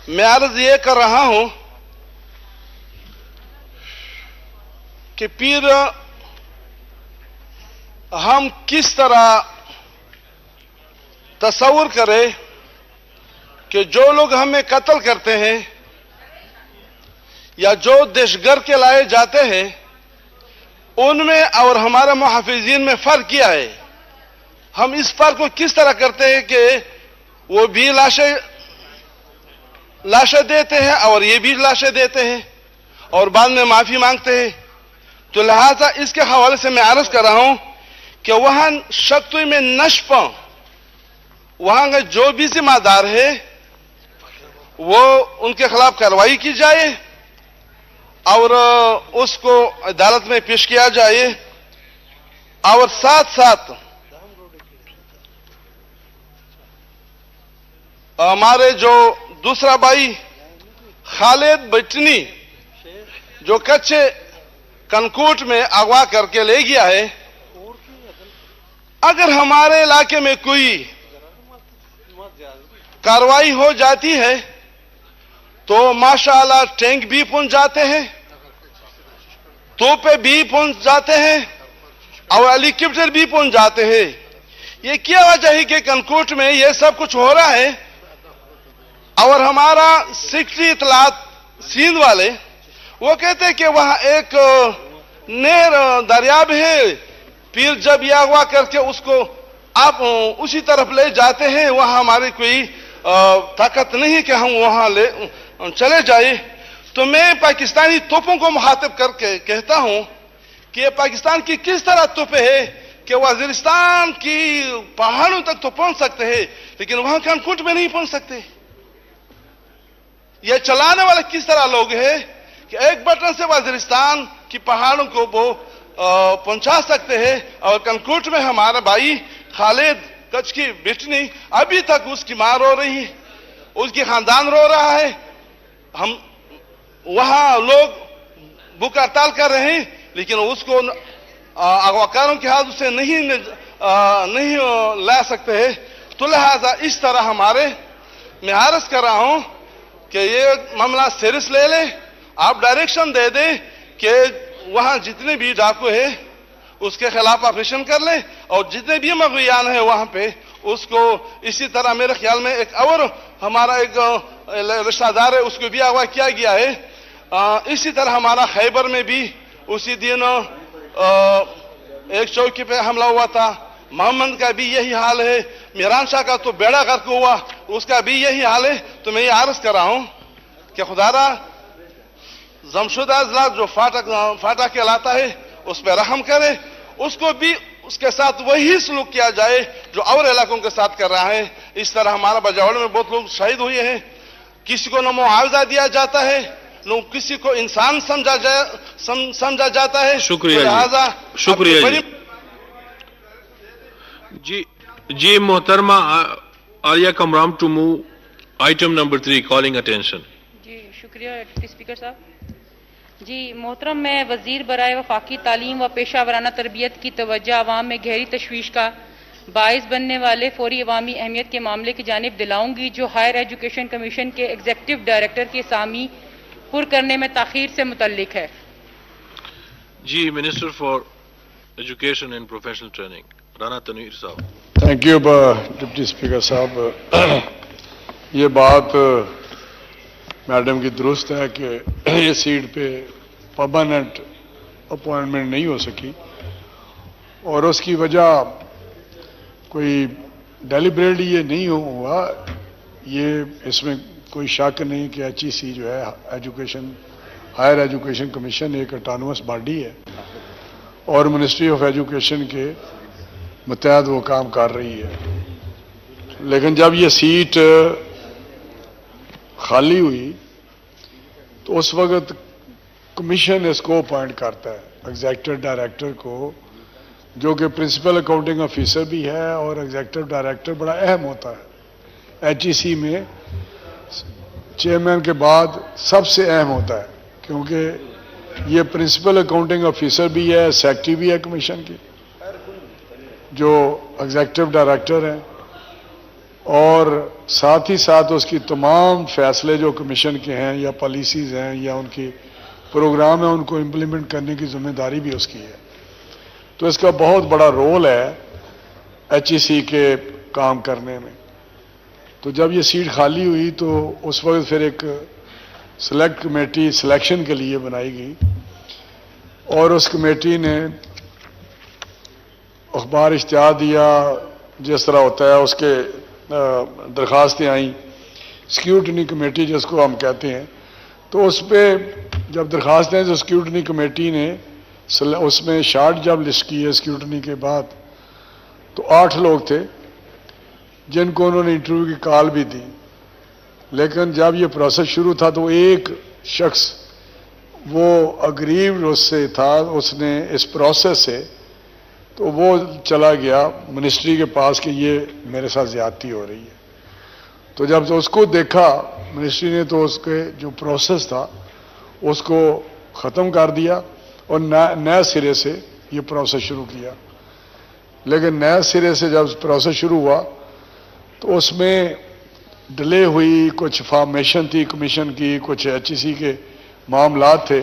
میں عرض یہ کر رہا ہوں کہ پھر ہم کس طرح تصور کریں کہ جو لوگ ہمیں قتل کرتے ہیں یا جو دہشت کے لائے جاتے ہیں ان میں اور ہمارے محافظین میں فرق کیا ہے؟ ہم اس فرق کو کس طرح کرتے ہیں کہ وہ بھی لاشیں دیتے ہیں اور یہ بھی لاشیں دیتے ہیں اور بعد میں معافی مانگتے ہیں؟ تو لہذا اس کے حوالے سے میں عرض کر رہا ہوں کہ وہاں شکتوئی میں نشپ وہاں کا جو بھی ذمہ دار ہے وہ ان کے خلاف کارروائی کی جائے اور اس کو عدالت میں پیش کیا جائے، اور ساتھ ساتھ ہمارے جو دوسرا بھائی خالد بٹنی جو کچے کنکوٹ میں اغوا کر کے لے گیا ہے، اگر ہمارے علاقے میں کوئی کارروائی ہو جاتی ہے تو ماشاءاللہ ٹینک بھی پہنچ جاتے ہیں، توپیں بھی پہنچ جاتے ہیں اور ہیلی کاپٹر بھی پہنچ جاتے ہیں۔ یہ کیا وجہ ہے کہ کنکوٹ میں یہ سب کچھ ہو رہا ہے اور ہمارا سیکرٹری اطلاعات سندھ والے وہ کہتے ہیں کہ وہاں ایک نہر دریاب ہے، پھر جب یہ اغوا کر کے اس کو آپ اسی طرف لے جاتے ہیں، وہاں ہماری کوئی طاقت نہیں کہ ہم وہاں چلے جائیں۔ تو میں پاکستانی توپوں کو مخاطب کر کے کہتا ہوں کہ یہ پاکستان کی کس طرح توپیں ہیں کہ وزیرستان کی پہاڑوں تک تو پہنچ سکتے ہیں لیکن وہاں کنکوٹ میں نہیں پہنچ سکتے۔ یہ چلانے والے کس طرح لوگ ہیں کہ ایک بٹن سے وزیرستان کی پہاڑوں کو وہ پہنچا سکتے ہیں، اور کنکوٹ میں ہمارا بھائی خالد کچ کی بٹنی ابھی تک اس کی ماں رو رہی ہے، اس کی خاندان رو رہا ہے، ہم وہاں لوگ بھوک ہڑتال کر رہے ہیں لیکن اس کو اغواکاروں کے ہاتھ سے نہیں لا سکتے ہیں۔ تو لہذا اس طرح میں عرض کر رہا ہوں کہ یہ معاملہ سیریس لے لیں، آپ ڈائریکشن دے دیں کہ وہاں جتنے بھی ڈاکو ہیں اس کے خلاف آپریشن کر لیں، اور جتنے بھی مغویان ہیں وہاں پہ اس کو اسی طرح میرے خیال میں ایک اور ہمارا ایک رشتہ دار ہے اس کو بھی اغوا کیا گیا ہے۔ اسی طرح ہمارا خیبر میں بھی اسی دن ایک چوکی پہ حملہ ہوا تھا، محمد کا بھی یہی حال ہے، میران شاہ کا تو بیڑا غرق ہوا اس کا بھی یہی حال ہے۔ تو میں یہ عرض کر رہا ہوں کہ خدا را جمشیدہ اضلاع جو فاٹا کہلاتا ہے اس پہ رحم کرے، اس کو بھی اس کے ساتھ وہی سلوک کیا جائے جو اور علاقوں کے ساتھ کر رہا ہے۔ اس طرح ہمارا بجاوڑ میں بہت لوگ شہید ہوئے ہیں، کسی کو نہ معاوضہ دیا جاتا ہے نہ کسی کو انسان سمجھا جاتا ہے۔ شکریہ جی محترمہ عالیہ کمرام to move item number 3 calling attention. جی شکریہ ڈپٹی اسپیکر صاحب۔ جی محترم، میں وزیر برائے وفاقی تعلیم و پیشہ ورانہ تربیت کی توجہ عوام میں گہری تشویش کا باعث بننے والے فوری عوامی اہمیت کے معاملے کی جانب دلاؤں گی جو ہائر ایجوکیشن کمیشن کے ایگزیکٹو ڈائریکٹر کے اسامی پر کرنے میں تاخیر سے متعلق ہے۔ جی minister for education and professional training Rana Tanveer صاحب۔ تھینک یو ڈپٹی اسپیکر صاحب۔ یہ بات میڈم کی درست ہے کہ یہ سیٹ پہ پرماننٹ اپوائنٹمنٹ نہیں ہو سکی، اور اس کی وجہ کوئی ڈیلیبریٹلی یہ نہیں ہوا، یہ اس میں کوئی شک نہیں کہ ایچ ای سی جو ہے ایجوکیشن ہائر ایجوکیشن کمیشن ایک اٹانومس باڈی ہے اور منسٹری آف ایجوکیشن کے متحد وہ کام کر رہی ہے، لیکن جب یہ سیٹ خالی ہوئی تو اس وقت کمیشن اس کو اپوائنٹ کرتا ہے ایگزیکٹو ڈائریکٹر کو، جو کہ پرنسپل اکاؤنٹنگ آفیسر بھی ہے، اور ایگزیکٹو ڈائریکٹر بڑا اہم ہوتا ہے ایچ ای سی میں، چیئرمین کے بعد سب سے اہم ہوتا ہے کیونکہ یہ پرنسپل اکاؤنٹنگ آفیسر بھی ہے، سیکرٹری بھی ہے کمیشن کی، جو ایگزیکٹو ڈائریکٹر ہیں، اور ساتھ ہی ساتھ اس کی تمام فیصلے جو کمیشن کے ہیں یا پالیسیز ہیں یا ان کی پروگرام ہیں ان کو امپلیمنٹ کرنے کی ذمہ داری بھی اس کی ہے. تو اس کا بہت بڑا رول ہے ایچ ای سی کے کام کرنے میں. تو جب یہ سیٹ خالی ہوئی تو اس وقت پھر ایک سلیکٹ کمیٹی سلیکشن کے لیے بنائی گئی اور اس کمیٹی نے اخبار اشتہار دیا جس طرح ہوتا ہے, اس کے درخواستیں آئیں سیکیورٹی کمیٹی جس کو ہم کہتے ہیں. تو اس پہ جب درخواستیں ہیں تو سیکیورٹی کمیٹی نے اس میں شارٹ جب لسٹ کی ہے سیکیورٹی کے بعد تو 8 لوگ تھے جن کو انہوں نے انٹرویو کی کال بھی دی. لیکن جب یہ پروسیس شروع تھا تو ایک شخص وہ اگریوڈ اس سے تھا, اس نے اس پروسیس سے تو وہ چلا گیا منسٹری کے پاس کہ یہ میرے ساتھ زیادتی ہو رہی ہے. تو جب اس کو دیکھا منسٹری نے تو اس کے جو پروسیس تھا اس کو ختم کر دیا اور نئے سرے سے یہ پروسیس شروع کیا. لیکن نئے سرے سے جب پروسیس شروع ہوا تو اس میں ڈیلے ہوئی, کچھ فارمیشن تھی کمیشن کی, کچھ ایچ ای سی کے معاملات تھے.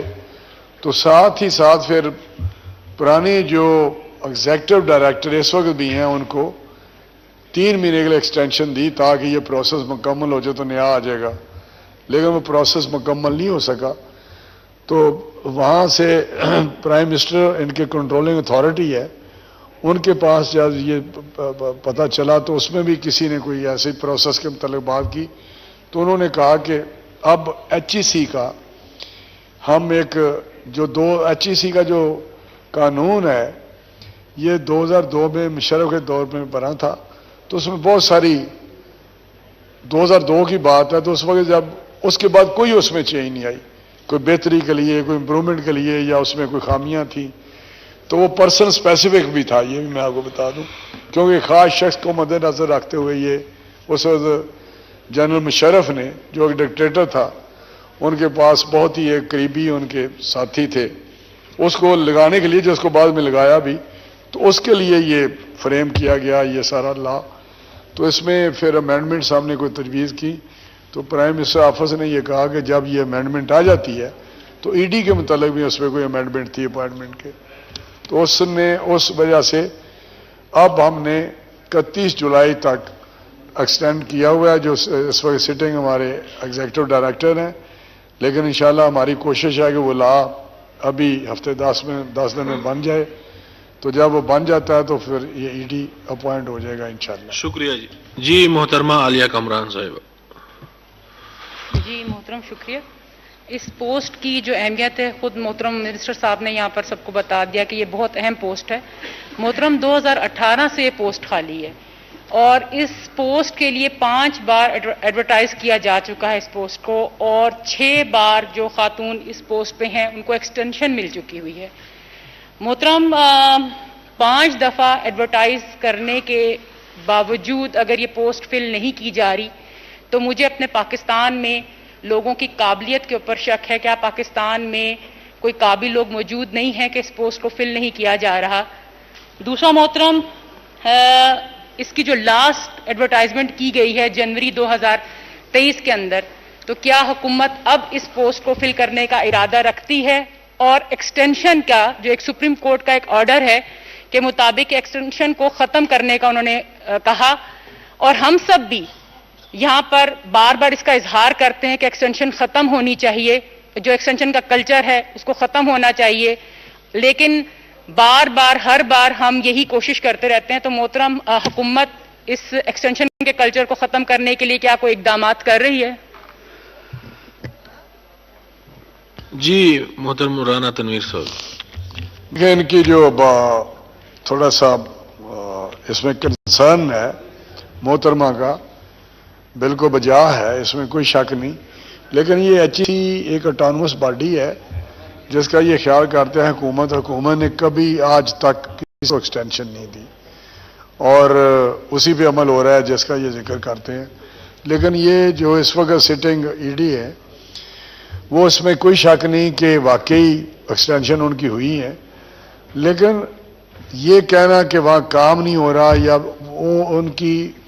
تو ساتھ ہی ساتھ پھر پرانی جو ایگزیکٹو ڈائریکٹر اس وقت بھی ہیں ان کو 3 مہینے کے لیے ایکسٹینشن دی تاکہ یہ پروسیس مکمل ہو جائے تو نیا آ جائے گا. لیکن وہ پروسیس مکمل نہیں ہو سکا. تو وہاں سے پرائم منسٹر ان کے کنٹرولنگ اتھارٹی ہے, ان کے پاس جب یہ پتہ چلا تو اس میں بھی کسی نے کوئی ایسی پروسیس کے متعلق بات کی تو انہوں نے کہا کہ اب ایچ ای سی کا ہم ایک جو ایچ ای سی کا جو قانون ہے یہ 2002 میں مشرف کے دور میں بنا تھا. تو اس میں بہت ساری 2002 کی بات ہے. تو اس وقت جب اس کے بعد کوئی اس میں چینج نہیں آئی, کوئی بہتری کے لیے کوئی امپرومنٹ کے لیے یا اس میں کوئی خامیاں تھیں. تو وہ پرسن اسپیسیفک بھی تھا, یہ بھی میں آپ کو بتا دوں, کیونکہ خاص شخص کو مد نظر رکھتے ہوئے یہ اس وقت جنرل مشرف نے جو ایک ڈکٹیٹر تھا ان کے پاس بہت ہی ایک قریبی ان کے ساتھی تھے, اس کو لگانے کے لیے جس کو بعد میں لگایا بھی تو اس کے لیے یہ فریم کیا گیا یہ سارا لا. تو اس میں پھر امینڈمنٹس ہم نے کوئی تجویز کی تو پرائم منسٹر آفس نے یہ کہا کہ جب یہ امینڈمنٹ آ جاتی ہے تو ای ڈی کے متعلق بھی اس میں کوئی امینڈمنٹ تھی اپوائنٹمنٹ کے. تو اس نے اس وجہ سے اب ہم نے 31 جولائی تک ایکسٹینڈ کیا ہوا ہے جو اس وقت سٹنگ ہمارے ایگزیکٹو ڈائریکٹر ہیں. لیکن انشاءاللہ ہماری کوشش ہے کہ وہ لا ابھی ہفتے 10 دن میں بن جائے. تو جب وہ بن جاتا ہے تو پھر یہ ای ڈی اپوائنٹ ہو جائے گا انشاءاللہ. شکریہ جی. جی محترمہ عالیہ کامران صاحبہ. جی محترم شکریہ. اس پوسٹ کی جو اہمیت ہے خود محترم منسٹر صاحب نے یہاں پر سب کو بتا دیا کہ یہ بہت اہم پوسٹ ہے. محترم 2018 سے یہ پوسٹ خالی ہے اور اس پوسٹ کے لیے 5 بار ایڈورٹائز کیا جا چکا ہے اس پوسٹ کو, اور 6 بار جو خاتون اس پوسٹ پہ ہیں ان کو ایکسٹینشن مل چکی ہوئی ہے. محترم 5 دفعہ ایڈورٹائز کرنے کے باوجود اگر یہ پوسٹ فل نہیں کی جا رہی تو مجھے اپنے پاکستان میں لوگوں کی قابلیت کے اوپر شک ہے. کیا پاکستان میں کوئی قابل لوگ موجود نہیں ہیں کہ اس پوسٹ کو فل نہیں کیا جا رہا؟ دوسرا محترم, اس کی جو لاسٹ ایڈورٹائزمنٹ کی گئی ہے جنوری 2023 کے اندر, تو کیا حکومت اب اس پوسٹ کو فل کرنے کا ارادہ رکھتی ہے؟ اور ایکسٹینشن کا جو ایک سپریم کورٹ کا ایک آرڈر ہے کے مطابق ایکسٹینشن کو ختم کرنے کا انہوں نے کہا, اور ہم سب بھی یہاں پر بار بار اس کا اظہار کرتے ہیں کہ ایکسٹینشن ختم ہونی چاہیے, جو ایکسٹینشن کا کلچر ہے اس کو ختم ہونا چاہیے, لیکن بار بار ہر بار ہم یہی کوشش کرتے رہتے ہیں. تو محترم حکومت اس ایکسٹینشن کے کلچر کو ختم کرنے کے لیے کیا کوئی اقدامات کر رہی ہے؟ جی محترم رانا تنویر صاحب. ان کی جو تھوڑا سا اس میں کنسرن ہے محترمہ کا بالکل بجا ہے, اس میں کوئی شک نہیں. لیکن یہ ایچ ای سی ایک اٹانومس باڈی ہے جس کا یہ خیال کرتے ہیں حکومت نے کبھی آج تک کسی کو ایکسٹینشن نہیں دی اور اسی پہ عمل ہو رہا ہے جس کا یہ ذکر کرتے ہیں. لیکن یہ جو اس وقت سٹنگ ای ڈی ہے وہ اس میں کوئی شک نہیں کہ واقعی ایکسٹینشن ان کی ہوئی ہے. لیکن یہ کہنا کہ وہاں کام نہیں ہو رہا یا وہ ان کی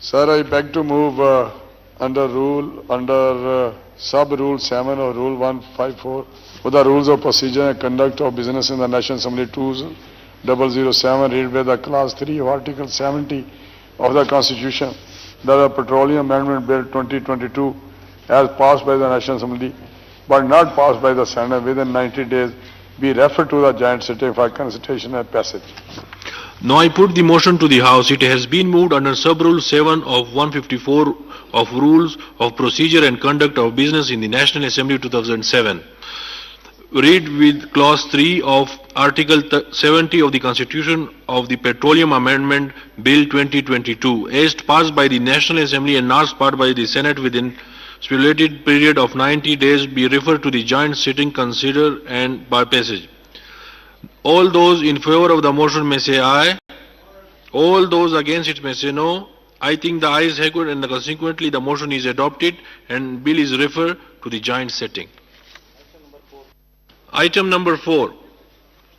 Sir, I beg to move under sub-rule 7 of Rule 154 for the rules of procedure and conduct of business in the National Assembly 2007, read by the Class 3 of Article 70 of the Constitution, that the Petroleum Amendment Bill 2022 as passed by the National Assembly but not passed by the Senate within 90 days be referred to the joint sitting for consideration and passage. Now I put the motion to the House. It has been moved under sub-rule 7 of 154 of Rules of Procedure and Conduct of Business in the National Assembly 2007. Read with Clause 3 of Article 70 of the Constitution of the Petroleum Amendment Bill 2022, as passed by the National Assembly and not passed by the Senate within stipulated period of 90 days, be referred to the joint sitting, consider and by passage. All those in favor of the motion may say aye. All those against it may say no. I think the ayes have it, and consequently the motion is adopted and bill is referred to the joint sitting. Item number 4.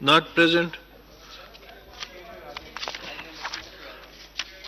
Not present.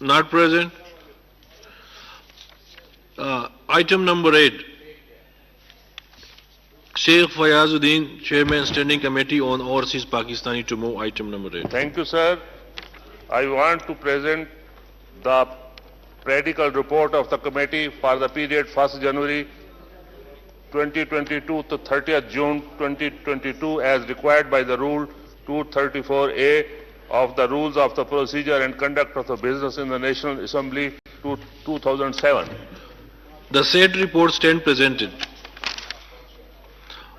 not present. Item number 8, Sheikh Fayazuddin, Chairman Standing Committee on Overseas Pakistani, to move item number 8. Thank you, sir. I want to present the practical report of the committee for the period 1st January 2022 to 30th June 2022 as required by the Rule 234A of the Rules of the Procedure and Conduct of the Business in the National Assembly 2007. The said report stand presented.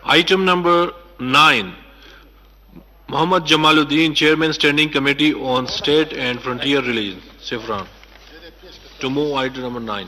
Item number 9, Muhammad Jamaluddin, Chairman Standing Committee on State and Frontier Relations, Safran, to move item number 9.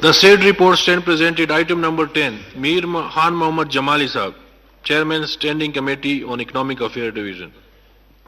The said report stand presented. Item number 10, Mir Khan Mohammad Jamali Sahab, Chairman Standing Committee on Economic Affairs Division.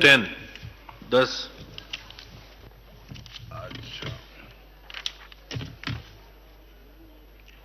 10.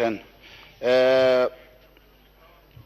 10,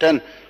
10,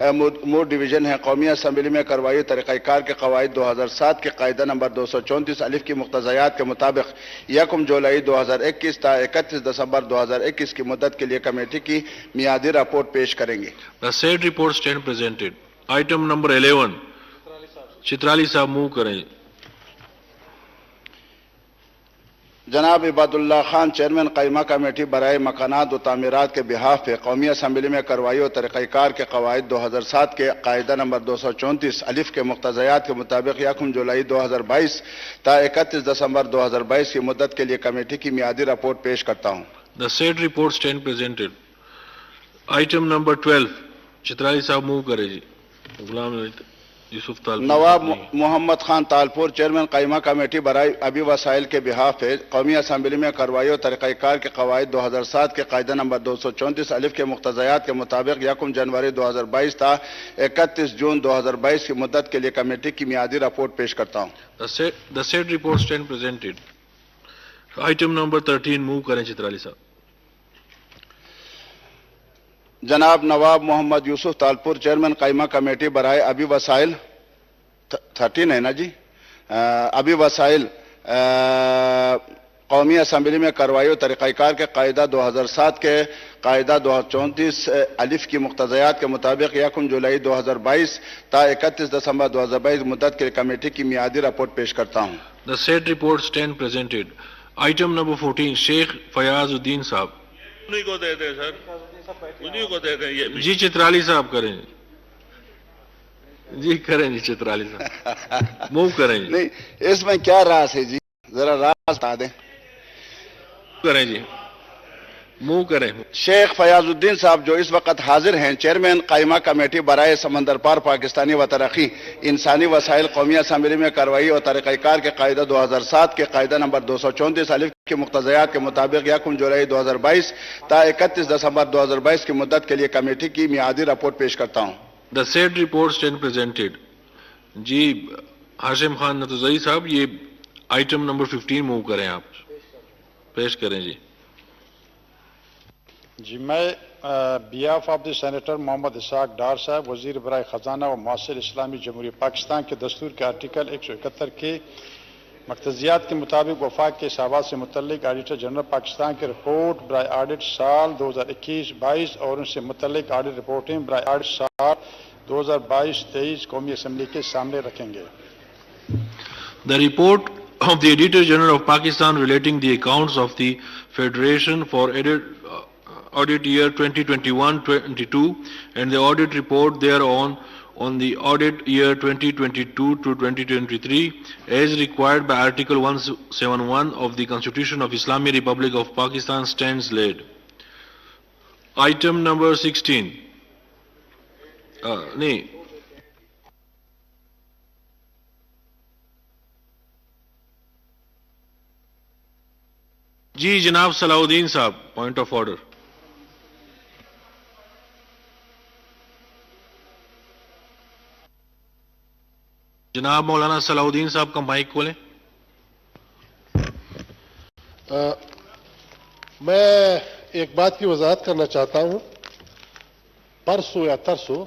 more division ہیں قومی assembly میں کروائی طریقہ کار کے قواعد 2007 کے قاعدہ number 234 الف کی مقتضیات کے مطابق 1 جولائی 2021 تا 31 دسمبر 2021 کی مدت کے لیے کمیٹی کی میعادی رپورٹ پیش کریں گے. The said report stand presented. Item number 11. Chitrali صاحب موو کریں. جناب عباد اللہ خان چیئرمین قائمہ کمیٹی برائے مکانات و تعمیرات کے بحاف پہ قومی اسمبلی میں کروائی اور طریقہ کار کے قواعد 2007 کے قاعدہ نمبر 234 الف کے مقتضیات کے مطابق 1 جولائی 2022 تا 31 دسمبر 2022 کی مدت کے لیے کمیٹی کی میعادی رپورٹ پیش کرتا ہوں. The said report stand presented. Item number 12. Chitrali صاحب موو کریں جی. غلام یوسف طالب. نواب محمد خان تالپور چیئرمین قائمہ کمیٹی برائے ابی وسائل کے بحاف پہ قومی اسمبلی میں کروائی اور طریقہ کار کے قواعد 2007 کے قاعدہ نمبر 234 الف کے مقتضیات کے مطابق 1 جنوری 2022 تا 31 جون 2022 کی مدت کے لیے کمیٹی کی میعادی رپورٹ پیش کرتا ہوں. The said report stand presented. Item number 13 move کریں چترالی صاحب. جناب نواب محمد یوسف تالپور چیئرمین قائمہ کمیٹی برائے ابی وسائل 13 ہے نا جی ابی وسائل قومی اسمبلی میں کروائی اور طریقہ کار کے قاعدہ 2007 کے قاعدہ 234 الف کی مقتضیات کے مطابق 1 جولائی 2022 تا 31 دسمبر 2022 مدت کے کمیٹی کی میعادی رپورٹ پیش کرتا ہوں. The said report stand presented. Item number 14. شیخ فیاض الدین صاحب. انہیں کو دے دیں سر, انہیں کو دے دیں. یہ جی چترالی صاحب کریں جی کریں جی چترالی صاحب موو کریں جی. نہیں اس میں کیا راز ہے جی, ذرا راز بتا دیں. کریں جی موو کریں. شیخ فیاض الدین صاحب جو اس وقت حاضر ہیں چیئرمین قائمہ کمیٹی برائے سمندر پار پاکستانی و ترقی انسانی وسائل قومی اسمبلی میں کروائی اور طریقہ کار کے قاعدہ 2007 کے قاعدہ نمبر 234 الف کے مقتضیات کے مطابق 1 جولائی 2022 تا 31 دسمبر 2022 کی مدت کے لیے کمیٹی کی میعادی رپورٹ پیش کرتا ہوں. The said report stand presented. جی ہاشم خان نتوزئی صاحب یہ آئٹم نمبر 15 موو کریں, آپ پیش کریں جی. جی میں بیاف of the senator Muhammad Ishaq Dar صاحب وزیر برائے خزانہ و معاصر اسلامی جمہوریہ پاکستان کے دستور کے آرٹیکل 171 کے مقتضیات کے مطابق وفاق کے حسابات سے متعلق آڈیٹر جنرل پاکستان کی رپورٹ برائے آڈٹ سال 2021-22 اور ان سے متعلق آڈٹ رپورٹیں برائے آڈٹ سال 2022-23 قومی اسمبلی کے سامنے رکھیں گے. The report of the Auditor General of Pakistan relating the accounts of the Federation for audit year 2021-22 and the audit report thereon on the audit year 2022 to 2023 as required by Article 171 of the Constitution of Islamic Republic of Pakistan stands laid. Item number 16. نہیں جی جناب صلاح الدین صاحب point of order. جناب مولانا صلاح الدین صاحب کا mic کھولیں. میں ایک بات کی وضاحت کرنا چاہتا ہوں. پرسوں یا ترسوں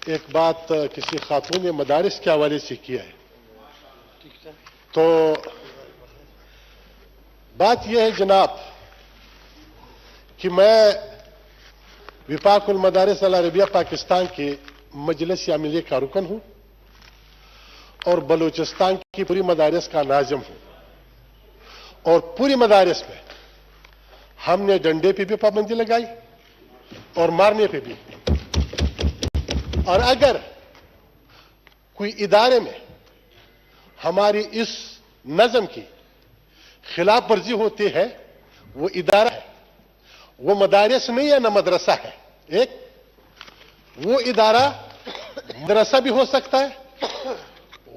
ایک بات کسی خاتون مدارس کے حوالے سے کیا ہے, تو بات یہ ہے جناب کہ میں وفاق المدارس العربیہ پاکستان کے مجلس عاملہ کا رکن ہوں اور بلوچستان کی پوری مدارس کا ناظم ہوں, اور پوری مدارس میں ہم نے ڈنڈے پہ بھی پابندی لگائی اور مارنے پہ بھی. اور اگر کوئی ادارے میں ہماری اس نظم کی خلاف ورزی ہوتی ہے, وہ ادارہ ہے, وہ مدارس نہیں ہے نہ مدرسہ ہے. ایک وہ ادارہ مدرسہ بھی ہو سکتا ہے,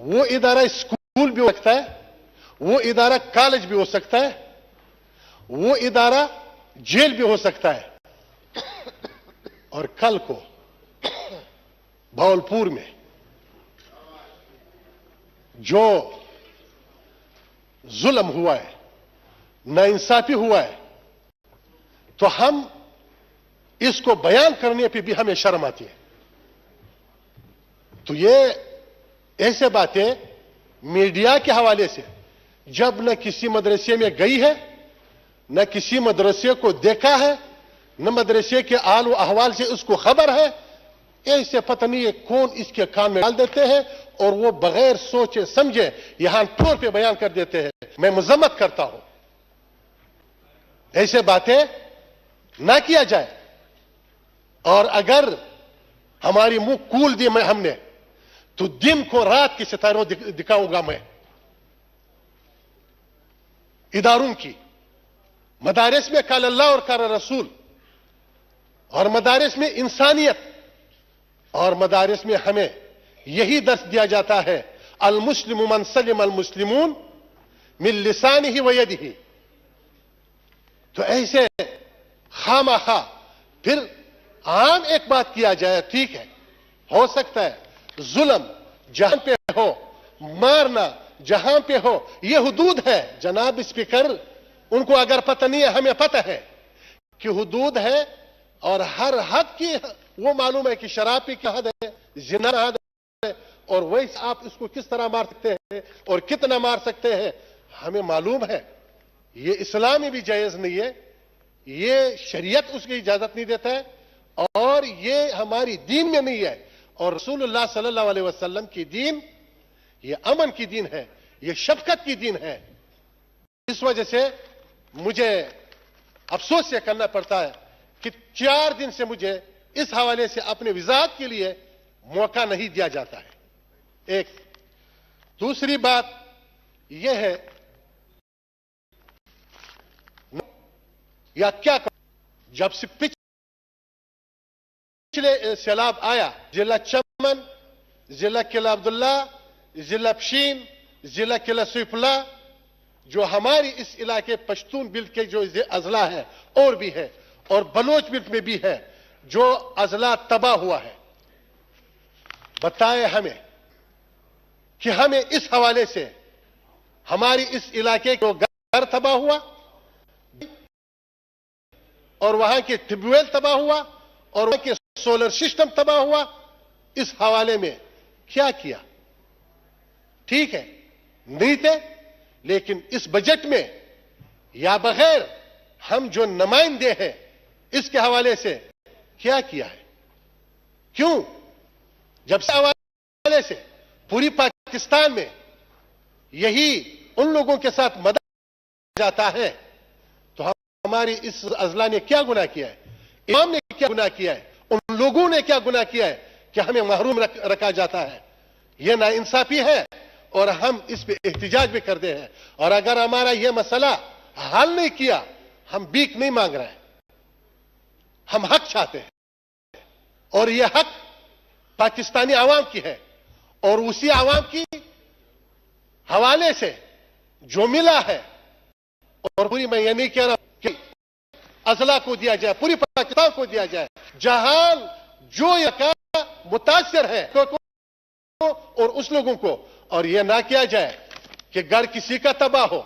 وہ ادارہ اسکول بھی ہو سکتا ہے, وہ ادارہ کالج بھی ہو سکتا ہے, وہ ادارہ جیل بھی ہو سکتا ہے. اور کل کو بھاولپور میں جو ظلم ہوا ہے, ناانصافی ہوا ہے, تو ہم اس کو بیان کرنے پہ بھی ہمیں شرم آتی ہے. تو یہ ایسے باتیں میڈیا کے حوالے سے جب نہ کسی مدرسے میں گئی ہے، نہ کسی مدرسے کو دیکھا ہے، نہ مدرسے کے آل و احوال سے اس کو خبر ہے، ایسے پتہ نہیں ہے کون اس کے کان میں ڈال دیتے ہیں اور وہ بغیر سوچے سمجھے یہاں ٹور پہ بیان کر دیتے ہیں. میں مذمت کرتا ہوں، ایسے باتیں نہ کیا جائے. اور اگر ہماری منہ کول دی میں ہم نے تو دن کو رات کی ستاروں دکھاؤں گا میں. اداروں کی مدارس میں قال اللہ اور قال رسول، اور مدارس میں انسانیت، اور مدارس میں ہمیں یہی درس دیا جاتا ہے المسلم من سلم المسلمون من لسانہ و یدہ. تو ایسے خامخواہ پھر عام ایک بات کیا جائے، ٹھیک ہے، ہو سکتا ہے ظلم جہاں پہ ہو، مارنا جہاں پہ ہو، یہ حدود ہے. جناب اسپیکر، ان کو اگر پتہ نہیں ہے، ہمیں پتہ ہے کہ حدود ہے، اور ہر حد کی وہ معلوم ہے کہ شراب کی کیا حد ہے، زنا حد ہے، اور ویسے آپ اس کو کس طرح مار سکتے ہیں اور کتنا مار سکتے ہیں ہمیں معلوم ہے. یہ اسلام میں بھی جائز نہیں ہے، یہ شریعت اس کی اجازت نہیں دیتا ہے، اور یہ ہماری دین میں نہیں ہے. اور رسول اللہ صلی اللہ علیہ وسلم کی دین یہ امن کی دین ہے، یہ شفقت کی دین ہے. اس وجہ سے مجھے افسوس یہ کرنا پڑتا ہے کہ 4 دن سے مجھے اس حوالے سے اپنے وضاحت کے لیے موقع نہیں دیا جاتا ہے. ایک دوسری بات یہ ہے، یا کیا جب سے پچھلے سیلاب آیا، ضلع چمن، ضلع قلعہ عبداللہ، ضلع پشین، ضلع قلعہ سیف اللہ، جو ہماری اس علاقے پشتون بیلٹ کے جو اضلاع ہے اور بھی ہے، اور بلوچ بیلٹ میں بھی ہے، جو اضلاع تباہ ہوا ہے، بتائے ہمیں کہ ہمیں اس حوالے سے ہماری اس علاقے کو گھر تباہ ہوا اور وہاں کے ٹیوب ویل تباہ ہوا اور وہاں کے سولر سسٹم تباہ ہوا، اس حوالے میں کیا کیا؟ ٹھیک ہے، نہیں تھے، لیکن اس بجٹ میں یا بغیر ہم جو نمائندے ہیں اس کے حوالے سے کیا کیا ہے؟ کیوں؟ جب سے حوالے سے پوری پاکستان میں یہی ان لوگوں کے ساتھ مدد جاتا ہے، تو ہماری اس اضلاع نے کیا گناہ کیا ہے؟ امام نے کیا گناہ کیا ہے؟ ان لوگوں نے کیا گناہ کیا ہے کہ ہمیں محروم رکھا جاتا ہے؟ یہ ناانصافی ہے، اور ہم اس پہ احتجاج بھی کرتے ہیں. اور اگر ہمارا یہ مسئلہ حل نہیں کیا، ہم بھیک نہیں مانگ رہے ہیں، ہم حق چاہتے ہیں، اور یہ حق پاکستانی عوام کی ہے، اور اسی عوام کی حوالے سے جو ملا ہے، اور پوری میں یہ نہیں کہہ رہا کہ اضلاع کو دیا جائے، پوری پاکستان کو دیا جائے، جہاں جو علاقہ متاثر ہے اور اس لوگوں کو، اور یہ نہ کیا جائے کہ گھر کسی کا تباہ ہو،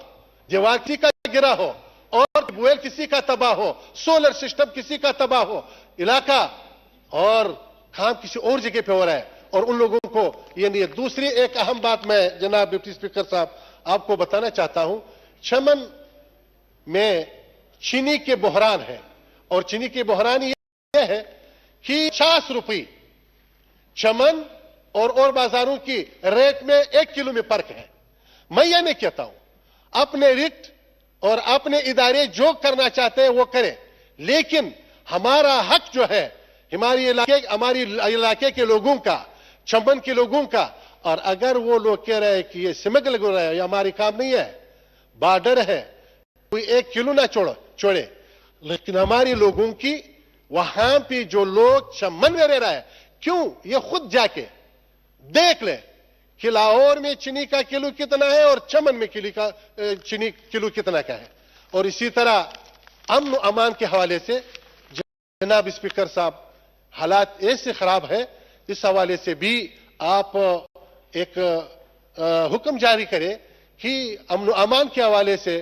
دیوار کسی کا گرا ہو، اور بوئل کسی کا تباہ ہو، سولر سسٹم کسی کا تباہ ہو، علاقہ اور کام کسی اور جگہ پہ ہو رہا ہے، اور ان لوگوں کو یہ نہیں ہے. دوسری ایک اہم بات میں جناب ڈپٹی اسپیکر صاحب آپ کو بتانا چاہتا ہوں، چمن میں چینی کے بحران ہے، اور چینی کے بحران یہ ہے کہ 50 روپے چمن اور بازاروں کی ریٹ میں 1 کلو میں فرق ہے. میں یہ نہیں کہتا ہوں، اپنے ریٹ اور اپنے ادارے جو کرنا چاہتے ہیں وہ کریں، لیکن ہمارا حق جو ہے ہمارے علاقے کے لوگوں کا، چمن کے لوگوں کا، اور اگر وہ لوگ کہہ رہے ہیں کہ یہ سمگل ہو رہا ہے، یہ ہماری کام نہیں ہے، بارڈر ہے، کوئی 1 کلو نہ چھوڑے، لیکن ہماری لوگوں کی وہاں پہ جو لوگ چمن میں رہ رہا ہے، کیوں یہ خود جا کے دیکھ لے کہ لاہور میں چینی کا کلو کتنا ہے اور چمن میں چینی کلو کتنا کا ہے. اور اسی طرح امن و امان کے حوالے سے جناب اسپیکر صاحب حالات ایسے خراب ہے، اس حوالے سے بھی آپ ایک حکم جاری کریں کہ امن و امان کے حوالے سے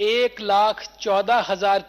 1,14,000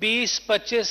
20-25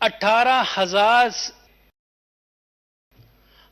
18,000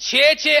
6-6,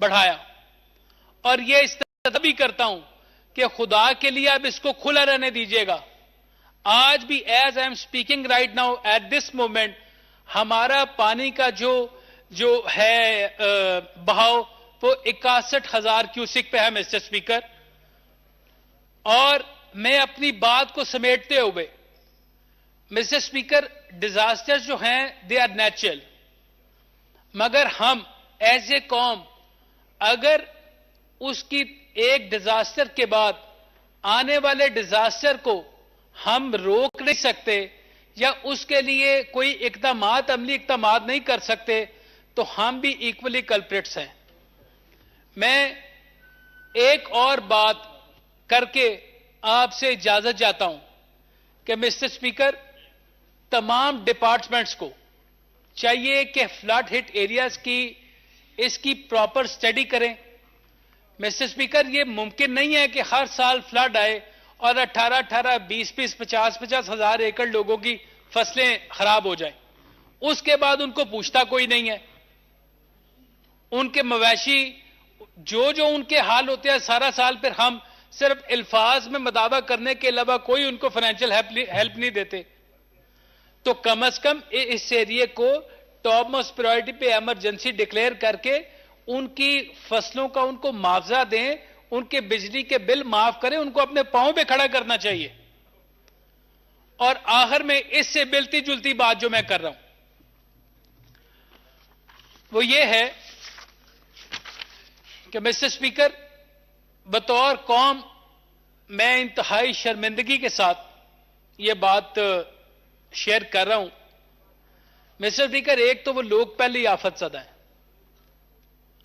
بڑھایا. اور یہ استدعا بھی کرتا ہوں کہ خدا کے لیے اب اس کو کھلا رہنے دیجیے گا. آج بھی as I am speaking right now at this moment ہمارا پانی کا جو ہے بہاؤ وہ 61,000 کیوسک پہ ہے مسٹر اسپیکر. اور میں اپنی بات کو سمیٹتے ہوئے مسٹر اسپیکر ڈیزاسٹر جو ہیں دے آر نیچرل، مگر ہم ایز اے قوم اگر اس کی ایک ڈیزاسٹر کے بعد آنے والے ڈیزاسٹر کو ہم روک نہیں سکتے یا اس کے لیے کوئی عملی اقدامات نہیں کر سکتے تو ہم بھی ایکولی کلپریٹس ہیں. میں ایک اور بات کر کے آپ سے اجازت چاہتا ہوں کہ مسٹر اسپیکر تمام ڈپارٹمنٹس کو چاہیے کہ فلڈ ہٹ ایریاز کی اس کی پراپر اسٹڈی کریں. مسٹر اسپیکر یہ ممکن نہیں ہے کہ ہر سال فلڈ آئے اور 18 20 50 ہزار ایکڑ لوگوں کی فصلیں خراب ہو جائیں. اس کے بعد ان کو پوچھتا کوئی نہیں ہے. ان کے مویشی جو ان کے حال ہوتے ہیں سارا سال پھر ہم صرف الفاظ میں مداوع کرنے کے علاوہ کوئی ان کو فائنینشیل ہیلپ نہیں دیتے. تو کم از کم اس ایریے کو ٹاپ موسٹ پرائرٹی پہ ایمرجنسی ڈکلیئر کر کے ان کی فصلوں کا ان کو معاوضہ دیں، ان کے بجلی کے بل معاف کریں، ان کو اپنے پاؤں پہ کھڑا کرنا چاہیے. اور آخر میں اس سے ملتی جلتی بات جو میں کر رہا ہوں وہ یہ ہے کہ مسٹر اسپیکر بطور قوم میں انتہائی شرمندگی کے ساتھ یہ بات شیئر کر رہا ہوں. مسٹر اسپیکر ایک تو وہ لوگ پہلی آفت زدہ ہیں،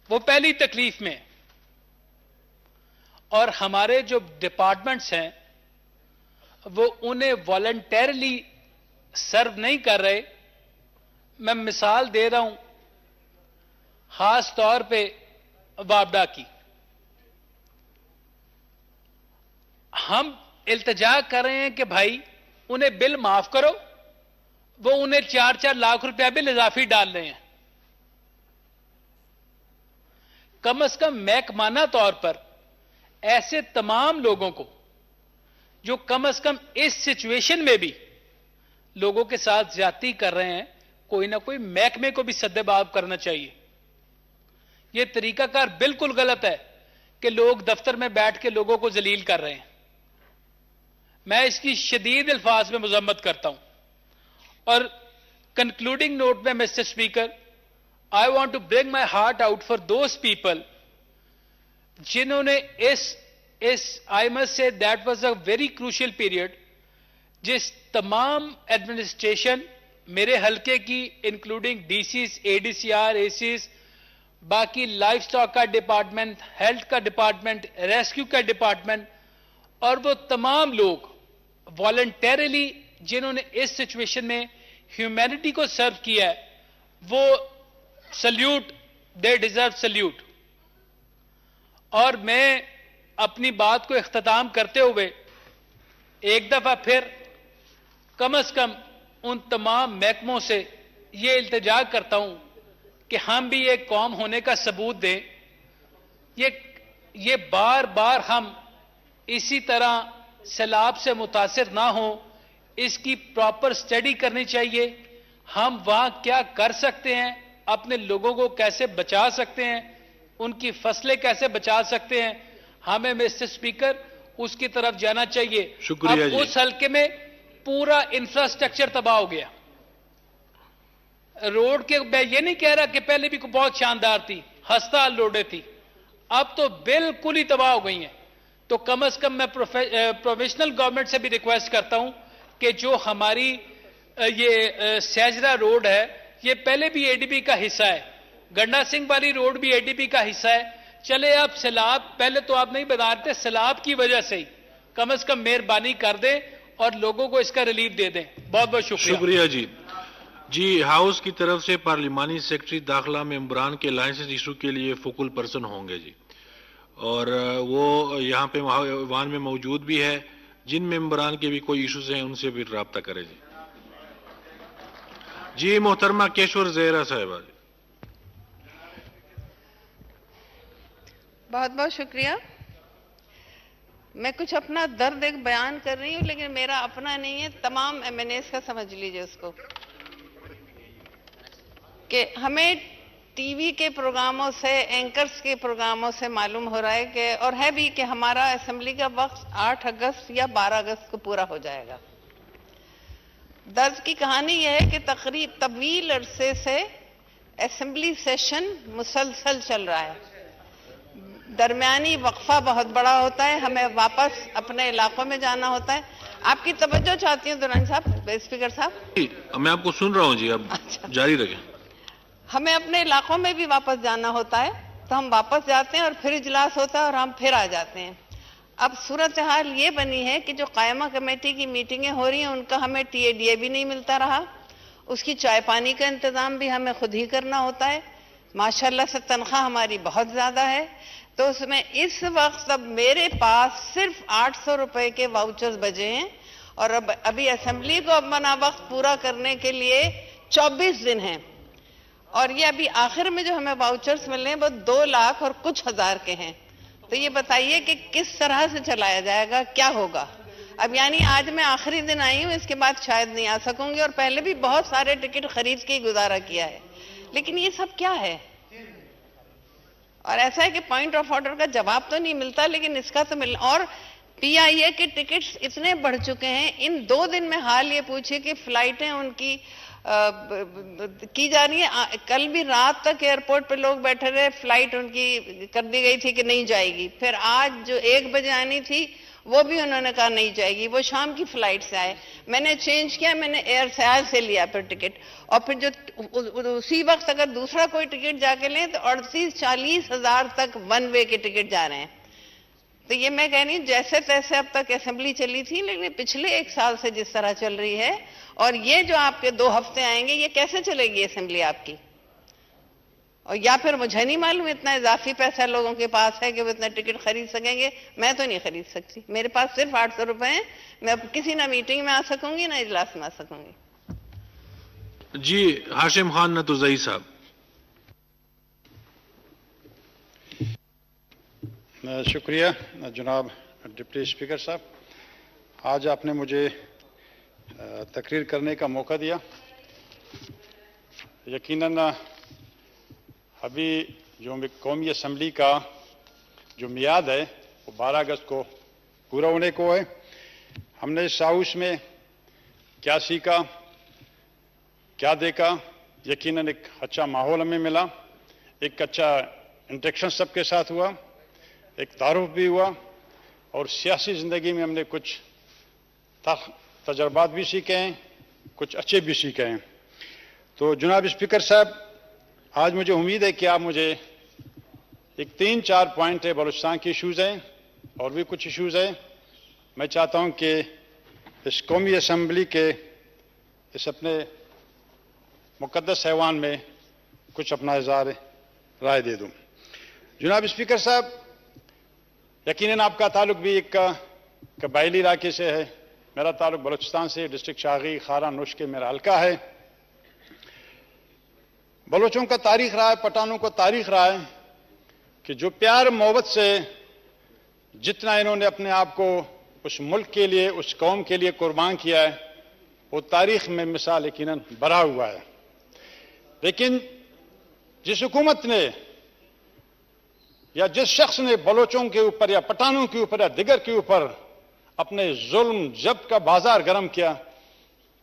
وہ پہلی تکلیف میں ہیں، اور ہمارے جو ڈپارٹمنٹس ہیں وہ انہیں والنٹیرلی سرو نہیں کر رہے. میں مثال دے رہا ہوں خاص طور پہ وابڈا کی. ہم التجا کر رہے ہیں کہ بھائی انہیں بل معاف کرو، وہ انہیں 4 لاکھ روپیہ بل اضافی ڈال رہے ہیں. کم از کم محکمانہ طور پر ایسے تمام لوگوں کو جو کم از کم اس سچویشن میں بھی لوگوں کے ساتھ زیادتی کر رہے ہیں کوئی نہ کوئی محکمے کو بھی سدباب کرنا چاہیے. یہ طریقہ کار بالکل غلط ہے کہ لوگ دفتر میں بیٹھ کے لوگوں کو ذلیل کر رہے ہیں. میں اس کی شدید الفاظ میں مذمت کرتا ہوں. اور کنکلوڈنگ نوٹ میں mister speaker I want to bring my heart out for those people جنہوں نے I must say that was a very crucial period جس تمام ایڈمنسٹریشن میرے حلقے کی including DCs, ADCR، ACs، باقی لائف سٹاک کا ڈپارٹمنٹ، ہیلتھ کا ڈپارٹمنٹ، ریسکیو کا ڈپارٹمنٹ، اور وہ تمام لوگ والنٹیرلی جنہوں نے اس سچویشن میں ہیومینٹی کو سرو کیا ہے وہ سلیوٹ، دے ڈیزرو سلیوٹ. اور میں اپنی بات کو اختتام کرتے ہوئے ایک دفعہ پھر کم از کم ان تمام محکموں سے یہ التجا کرتا ہوں کہ ہم بھی ایک قوم ہونے کا ثبوت دیں. یہ بار بار ہم اسی طرح سیلاب سے متاثر نہ ہوں، اس کی پراپر سٹڈی کرنی چاہیے. ہم وہاں کیا کر سکتے ہیں، اپنے لوگوں کو کیسے بچا سکتے ہیں، ان کی فصلیں کیسے بچا سکتے ہیں، ہمیں مسٹر اسپیکر اس کی طرف جانا چاہیے. شکریہ اب جی. اس حلقے میں پورا انفراسٹرکچر تباہ ہو گیا. روڈ کے میں یہ نہیں کہہ رہا کہ پہلے بھی بہت شاندار تھی، ہسپتال روڈیں تھی، اب تو بالکل ہی تباہ ہو گئی ہیں. تو کم از کم میں پروویشنل گورنمنٹ سے بھی ریکویسٹ کرتا ہوں کہ جو ہماری یہ سیجرا روڈ ہے یہ پہلے بھی ADB کا حصہ ہے، گنڈا سنگھ والی روڈ بھی ADB کا حصہ ہے. چلے آپ سیلاب پہلے تو آپ نہیں بتا رہے، سیلاب کی وجہ سے ہی کم از کم مہربانی کر دیں اور لوگوں کو اس کا ریلیف دے دیں. بہت بہت شکریہ. شکریہ جی. ہاؤس کی طرف سے پارلیمانی سیکرٹری داخلہ ممبران کے لائسنس ایشو کے لیے فوکل پرسن ہوں گے جی، اور وہ یہاں پہ ایوان میں موجود بھی ہے. جن ممبران کے بھی کوئی ایشوز ہیں ان سے بھی رابطہ کرے جی. جی محترمہ کیشور زہرا صاحبہ جی. بہت بہت شکریہ. میں کچھ اپنا درد ایک بیان کر رہی ہوں لیکن میرا اپنا نہیں ہے, تمام ایم این ایز کا سمجھ لیجئے اس کو, کہ ہمیں ٹی وی کے پروگراموں سے, اینکرز کے پروگراموں سے معلوم ہو رہا ہے کہ, اور ہے بھی, کہ ہمارا اسمبلی کا وقت 8 اگست یا 12 اگست کو پورا ہو جائے گا. درد کی کہانی یہ ہے کہ تقریب طویل عرصے سے اسمبلی سیشن مسلسل چل رہا ہے, درمیانی وقفہ بہت بڑا ہوتا ہے, ہمیں واپس اپنے علاقوں میں جانا ہوتا ہے. آپ کی توجہ چاہتی ہوں درانی صاحب, اسپیکر صاحب. میں آپ کو سن رہا ہوں جی, اب جاری رکھیں. ہمیں اپنے علاقوں میں بھی واپس جانا ہوتا ہے, تو ہم واپس جاتے ہیں اور پھر اجلاس ہوتا ہے اور ہم پھر آ جاتے ہیں. اب صورتحال یہ بنی ہے کہ جو قائمہ کمیٹی کی میٹنگیں ہو رہی ہیں ان کا ہمیں ٹی اے ڈی اے بھی نہیں ملتا رہا, اس کی چائے پانی کا انتظام بھی ہمیں خود ہی کرنا ہوتا ہے. ماشاءاللہ سے تنخواہ ہماری بہت زیادہ ہے, تو اس میں اس وقت اب میرے پاس صرف 800 روپے کے واؤچرز بجے ہیں, اور ابھی اسمبلی کو اپنا وقت پورا کرنے کے لیے 24 دن ہیں, اور یہ ابھی آخر میں جو ہمیں واؤچرز ملنے ہیں وہ 2 لاکھ اور کچھ ہزار کے ہیں. تو یہ بتائیے کہ کس طرح سے چلایا جائے گا, کیا ہوگا. اب یعنی آج میں آخری دن آئی ہوں, اس کے بعد شاید نہیں آ سکوں گی, اور پہلے بھی بہت سارے ٹکٹ خرید کے گزارا کیا ہے, لیکن یہ سب کیا ہے. اور ایسا ہے کہ پوائنٹ آف آرڈر کا جواب تو نہیں ملتا, لیکن اس کا تو مل. اور پی آئی اے کے ٹکٹس اتنے بڑھ چکے ہیں, ان 2 دن میں حال یہ پوچھے کہ فلائٹیں ان کی کی جا رہی ہیں. کل بھی رات تک ایئرپورٹ پہ لوگ بیٹھے رہے, فلائٹ ان کی کر دی گئی تھی کہ نہیں جائے گی. پھر آج جو 1 بجے آنی تھی وہ بھی انہوں نے کہا نہیں جائے گی, وہ شام کی فلائٹ سے آئے. میں نے چینج کیا, میں نے ایئر سیال سے لیا پھر ٹکٹ, اور پھر جو اسی وقت اگر دوسرا کوئی ٹکٹ جا کے لیں تو 38-40 ہزار تک ون وے کے ٹکٹ جا رہے ہیں. تو یہ میں کہہ رہی ہوں جیسے تیسے اب تک اسمبلی چلی تھی, لیکن پچھلے 1 سال سے جس طرح چل رہی ہے, اور یہ جو آپ کے 2 ہفتے آئیں گے, یہ کیسے چلے گی اسمبلی آپ کی. اور یا پھر مجھے نہیں معلوم اتنا اضافی پیسہ لوگوں کے پاس ہے کہ وہ اتنا ٹکٹ خرید سکیں گے. میں تو نہیں خرید سکتی, میرے پاس صرف 800 روپے ہیں. میں اب کسی نہ میٹنگ میں آ سکوں گی نہ اجلاس میں آ سکوں گی. جی ہاشم خان نتوزئی صاحب. شکریہ جناب ڈپٹی اسپیکر صاحب. آج آپ نے مجھے تقریر کرنے کا موقع دیا. یقیناً ابھی جو قومی اسمبلی کا جو میعاد ہے وہ 12 اگست کو پورا ہونے کو ہے. ہم نے اس ہاؤس میں کیا سیکھا, کیا دیکھا, یقیناً ایک اچھا ماحول ہمیں ملا, ایک اچھا انٹریکشن سب کے ساتھ ہوا, ایک تعارف بھی ہوا, اور سیاسی زندگی میں ہم نے کچھ تجربات بھی سیکھے ہیں, کچھ اچھے بھی سیکھے ہیں. تو جناب اسپیکر صاحب, آج مجھے امید ہے کہ آپ مجھے ایک 3-4 پوائنٹ ہے, بلوچستان کے ایشوز ہیں اور بھی کچھ ایشوز ہیں. میں چاہتا ہوں کہ اس قومی اسمبلی کے اس اپنے مقدس ایوان میں کچھ اپنا اظہار رائے دے دوں. جناب اسپیکر صاحب, یقیناً آپ کا تعلق بھی ایک قبائلی علاقے سے ہے. میرا تعلق بلوچستان سے, ڈسٹرکٹ شاغی خارا نوش کے میرا حلقہ ہے. بلوچوں کا تاریخ رہا ہے, پٹھانوں کو تاریخ رہا ہے کہ جو پیار محبت سے جتنا انہوں نے اپنے آپ کو اس ملک کے لیے, اس قوم کے لیے قربان کیا ہے, وہ تاریخ میں مثال یقیناً بھرا ہوا ہے. لیکن جس حکومت نے یا جس شخص نے بلوچوں کے اوپر یا پٹھانوں کے اوپر یا دیگر کے اوپر اپنے ظلم جبر کا بازار گرم کیا,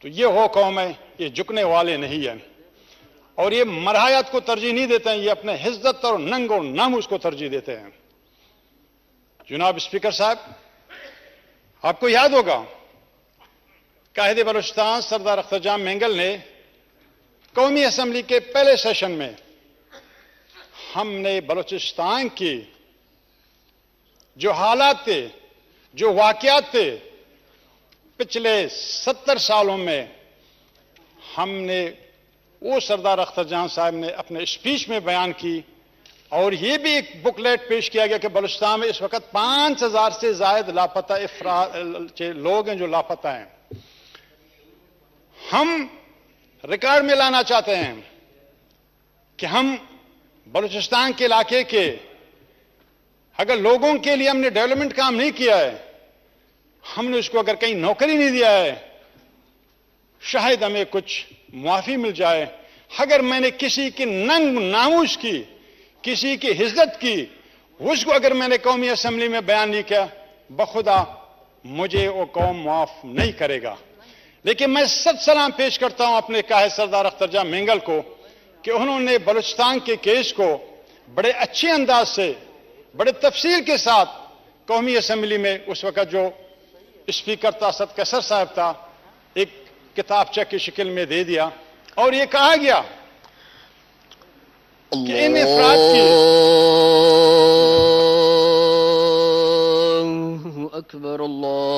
تو یہ وہ قوم ہے, یہ جھکنے والے نہیں ہیں, اور یہ مرحایت کو ترجیح نہیں دیتے ہیں, یہ اپنے عزت اور ننگ و ناموس کو ترجیح دیتے ہیں. جناب اسپیکر صاحب, آپ کو یاد ہوگا قائد بلوچستان سردار اختر جان مینگل نے قومی اسمبلی کے پہلے سیشن میں ہم نے بلوچستان کی جو حالات تھے, جو واقعات تھے پچھلے 70 سالوں میں, ہم نے وہ سردار اختر جان صاحب نے اپنے اسپیچ میں بیان کی, اور یہ بھی ایک بکلیٹ پیش کیا گیا کہ بلوچستان میں اس وقت 5000 سے زائد لاپتہ افراد لوگ ہیں جو لاپتہ ہیں. ہم ریکارڈ میں لانا چاہتے ہیں کہ ہم بلوچستان کے علاقے کے اگر لوگوں کے لیے ہم نے ڈیولپمنٹ کام نہیں کیا ہے، ہم نے اس کو اگر کہیں نوکری نہیں دیا ہے، شاید ہمیں کچھ معافی مل جائے. اگر میں نے کسی کی ننگ ناموس کی، کسی کی عزت کی، اس کو اگر میں نے قومی اسمبلی میں بیان نہیں کیا، بخدا مجھے وہ قوم معاف نہیں کرے گا. لیکن میں سچ سلام پیش کرتا ہوں اپنے قائد سردار اختر جان مینگل کو کہ انہوں نے بلوچستان کے کیس کو بڑے اچھے انداز سے، بڑے تفصیل کے ساتھ قومی اسمبلی میں اس وقت جو اسپیکر تھا اسد قیصر صاحب تھا، ایک کتابچہ کی شکل میں دے دیا، اور یہ کہا گیا کہ ان افراد کی اللہ اکبر اللہ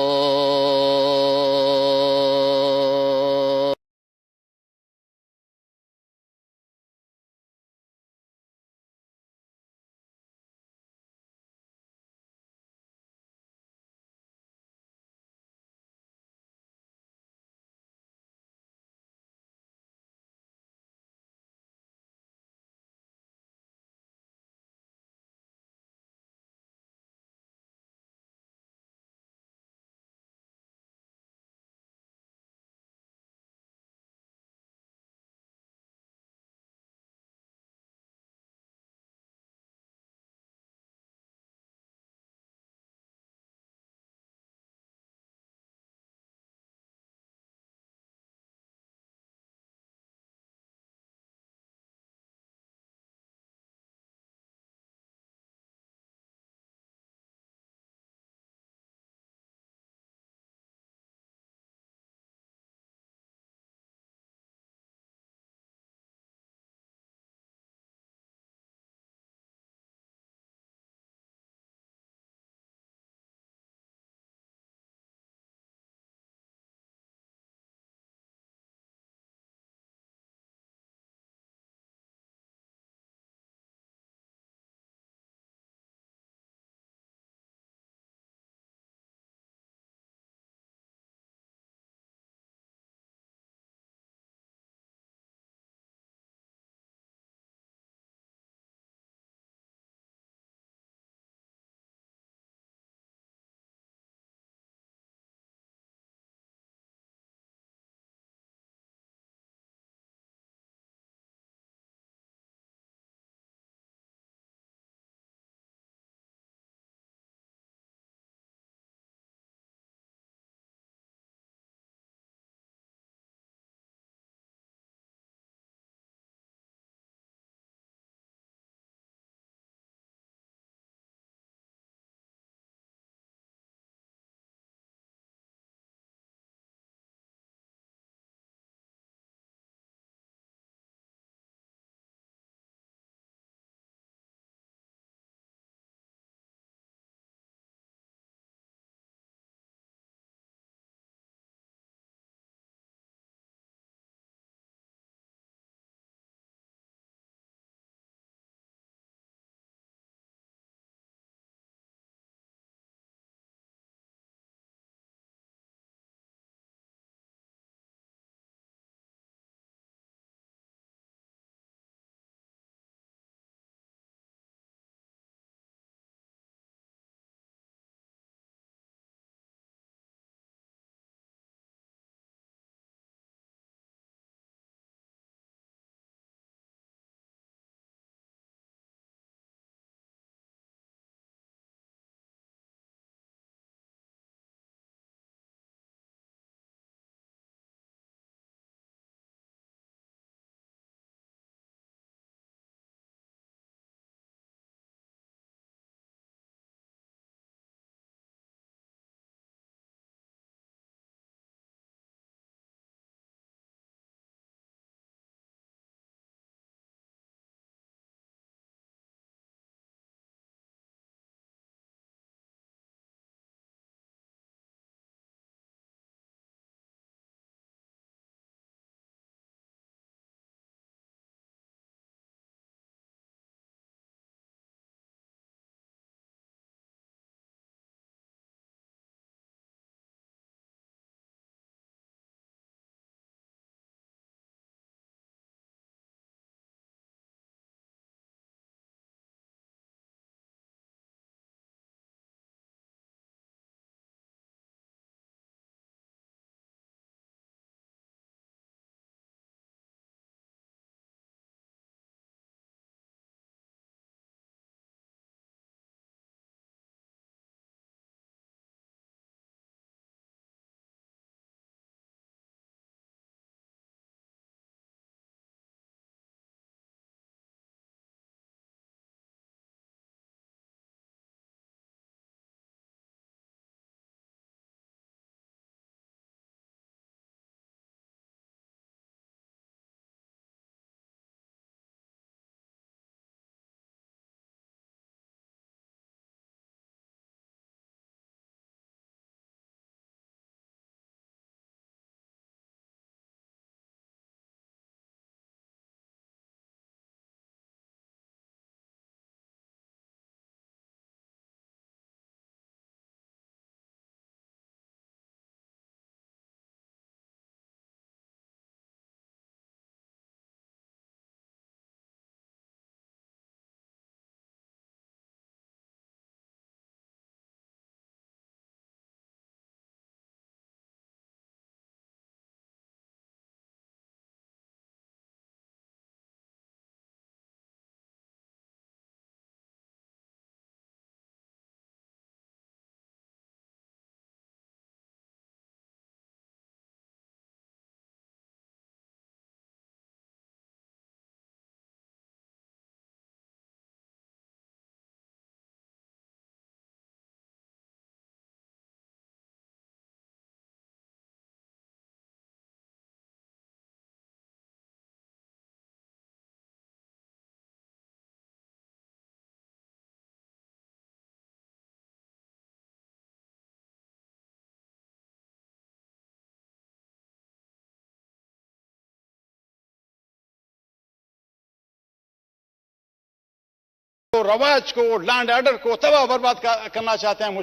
رواج کو, لینڈ آرڈر کو تباہ برباد کرنا چاہتے ہیں,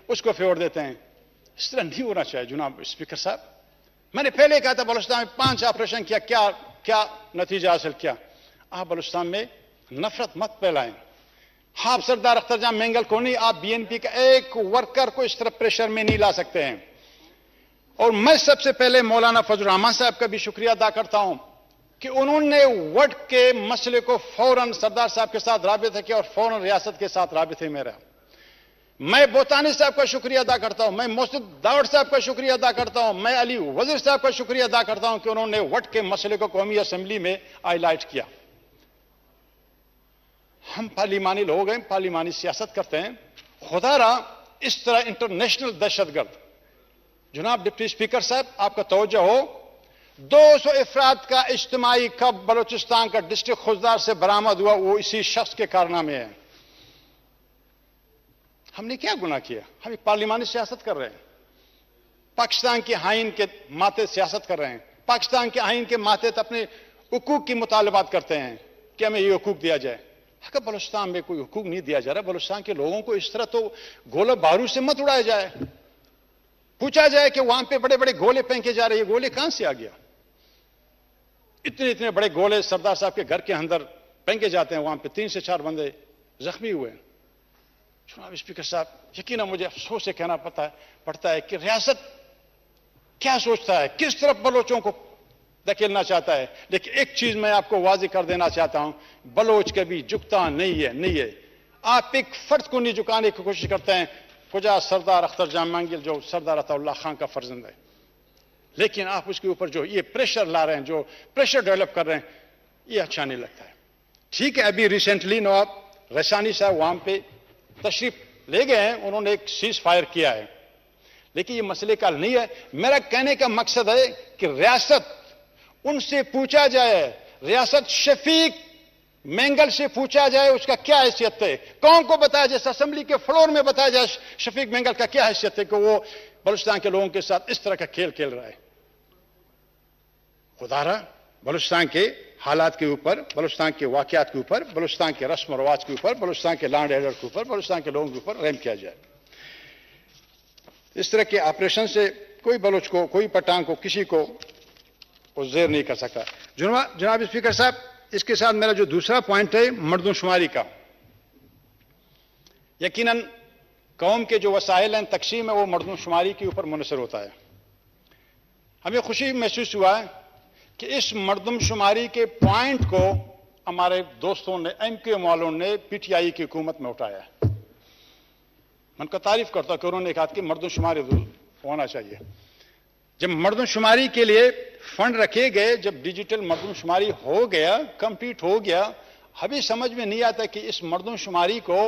اس کو فیور دیتے ہیں. اس طرح نہیں ہونا چاہیے جناب اسپیکر صاحب. میں نے پہلے کہا تھا بلوچستان میں 5 آپریشن کیا, کیا نتیجہ حاصل کیا. آپ بلوچستان میں نفرت مت پھیلائیں. آپ سردار اختر جان مینگل کو نہیں, آپ بی این پی کا ایک ورکر کو اس طرح پریشر میں نہیں لا سکتے ہیں. اور میں سب سے پہلے مولانا فضل الرحمان صاحب کا بھی شکریہ ادا کرتا ہوں کہ انہوں نے وڈ کے مسئلے کو فوراً سردار صاحب کے ساتھ رابطہ کیا اور فوراً ریاست کے ساتھ رابطے میں رہا. میں بوتانی صاحب کا شکریہ ادا کرتا ہوں, میں محسن داوڑ صاحب کا شکریہ ادا کرتا ہوں, میں علی وزیر صاحب کا شکریہ ادا کرتا ہوں کہ انہوں نے وڈ کے مسئلے کو قومی اسمبلی میں ہائی لائٹ کیا. ہم پارلیمانی لوگ ہیں, پارلیمانی سیاست کرتے ہیں. خدا را اس طرح انٹرنیشنل دہشت گرد. جناب ڈپٹی اسپیکر صاحب, آپ کا توجہ ہو, 200 افراد کا اجتماعی کب بلوچستان کا ڈسٹرکٹ خوزدار سے برآمد ہوا, وہ اسی شخص کے کارنامے ہیں. ہم نے کیا گناہ کیا؟ ہم ایک پارلیمانی سیاست کر رہے ہیں, پاکستان کے آئین کے ماتحت سیاست کر رہے ہیں, پاکستان کے آئین کے ماتحت اپنے حقوق کی مطالبات کرتے ہیں کہ ہمیں یہ حقوق دیا جائے. اگر بلوچستان میں کوئی حقوق نہیں دیا جا رہا, بلوچستان کے لوگوں کو اس طرح تو گولہ بارود سے مت اڑایا جائے. پوچھا جائے کہ وہاں پہ بڑے بڑے گولے پھینکے جا رہے ہیں, یہ گولے کہاں سے آ گیا؟ اتنے بڑے گولے سردار صاحب کے گھر کے اندر پھینکے جاتے ہیں, وہاں پہ 3 سے 4 بندے زخمی ہوئے. جناب اسپیکر صاحب, یقیناً مجھے افسوس سے کہنا پڑتا ہے کہ ریاست کیا سوچتا ہے, کس طرف بلوچوں کو دھکیلنا چاہتا ہے. لیکن ایک چیز میں آپ کو واضح کر دینا چاہتا ہوں, بلوچ کبھی جھکتا نہیں ہے. آپ ایک فرد کو نہیں جھکانے کی کوشش کرتے ہیں, کجا سردار اختر جان مینگل جو سردار عطا اللہ خان کا فرزند ہے, لیکن آپ اس کے اوپر جو یہ پریشر لا رہے ہیں, جو پریشر ڈیولپ کر رہے ہیں, یہ اچھا نہیں لگتا ہے. ٹھیک ہے, ابھی ریسنٹلی نواب رسانی صاحب وہاں پہ تشریف لے گئے ہیں, انہوں نے ایک سیز فائر کیا ہے, لیکن یہ مسئلے کا حل نہیں ہے. میرا کہنے کا مقصد ہے کہ ریاست ان سے پوچھا جائے, ریاست شفیق مینگل سے پوچھا جائے اس کا کیا حیثیت ہے, قوم کو بتایا جائے, اسمبلی کے فلور میں بتایا جائے شفیق مینگل کا کیا حیثیت ہے کہ وہ بلوچستان کے لوگوں کے ساتھ اس طرح کا کھیل کھیل رہا ہے. خدا را بلوچستان کے حالات کے اوپر, بلوچستان کے واقعات کے اوپر, بلوچستان کے رسم و رواج کے اوپر, بلوچستان کے لینڈ آرڈر کے اوپر, بلوچستان کے لوگوں کے اوپر رحم کیا جائے. اس طرح کے آپریشن سے کوئی بلوچ کو, کوئی پٹھان کو, کسی کو زیر نہیں کر سکتا. جناب اسپیکر صاحب, اس کے ساتھ میرا جو دوسرا پوائنٹ ہے مردم شماری کا, یقیناً قوم کے جو وسائل ہیں تقسیم ہے وہ مردم شماری کے اوپر منحصر ہوتا ہے. ہمیں خوشی محسوس ہوا ہے کہ اس مردم شماری کے پوائنٹ کو ہمارے دوستوں نے, ایم کیو ایم والوں نے پی ٹی آئی کی حکومت میں اٹھایا ہے. میں ان کا تعریف کرتا ہوں کہ انہوں نے کہا کہ مردم شماری ہونا چاہیے. جب مردم شماری کے لیے فنڈ رکھے گئے, جب ڈیجیٹل مردم شماری ہو گیا, کمپلیٹ ہو گیا, ابھی سمجھ میں نہیں آتا کہ اس مردم شماری کو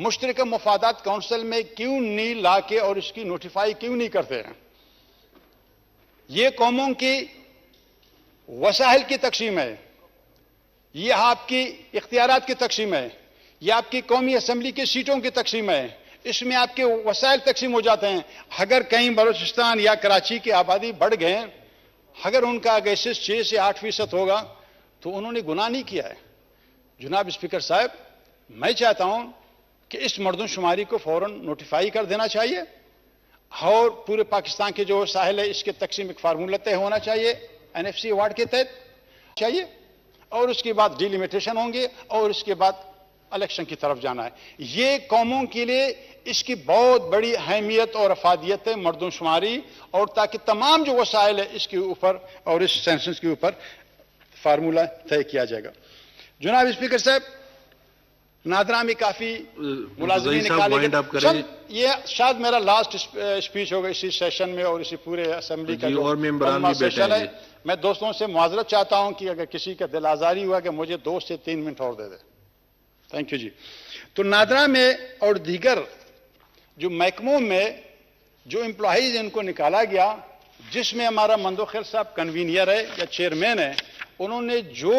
مشترکہ مفادات کونسل میں کیوں نہیں لا کے اور اس کی نوٹیفائی کیوں نہیں کرتے ہیں. یہ قوموں کی وسائل کی تقسیم ہے, یہ آپ کی اختیارات کی تقسیم ہے, یہ آپ کی قومی اسمبلی کی سیٹوں کی تقسیم ہے, اس میں آپ کے وسائل تقسیم ہو جاتے ہیں. اگر کہیں بلوچستان یا کراچی کی آبادی بڑھ گئے, اگر ان کا اگیسس 6 سے 8% ہوگا تو انہوں نے گناہ نہیں کیا ہے. جناب اسپیکر صاحب, میں چاہتا ہوں کہ اس مردم شماری کو فوراً نوٹیفائی کر دینا چاہیے اور پورے پاکستان کے جو ساحل ہے اس کے تقسیم ایک فارمولہ طے ہونا چاہیے این ایف سی ایوارڈ کے تحت چاہیے, اور اس کے بعد ڈیلیمیٹیشن ہوں گے اور اس کے بعد الیکشن کی طرف جانا ہے. یہ قوموں کے لیے اس کی بہت بڑی اہمیت اور افادیت ہے مردم شماری, اور تاکہ تمام جو وسائل ہے اس کے اوپر اور اس سینسس کے اوپر فارمولہ طے کیا جائے گا. جناب اسپیکر صاحب, نادرا میں کافی ملازمین نکالے گئے. یہ شاید میرا لاسٹ اسپیچ ہوگا اسی سیشن میں اور اسی پورے اسمبلی کا جو سیشن ہے. میں دوستوں سے معذرت چاہتا ہوں کہ اگر کسی کا دل آزاری ہوا کہ مجھے 2 سے 3 منٹ اور دے دے. تھینک یو جی. تو نادرا میں اور دیگر جو محکموں میں جو امپلائیز ان کو نکالا گیا, جس میں ہمارا مندوخیل صاحب کنوینئر ہے یا چیئرمین ہے, انہوں نے جو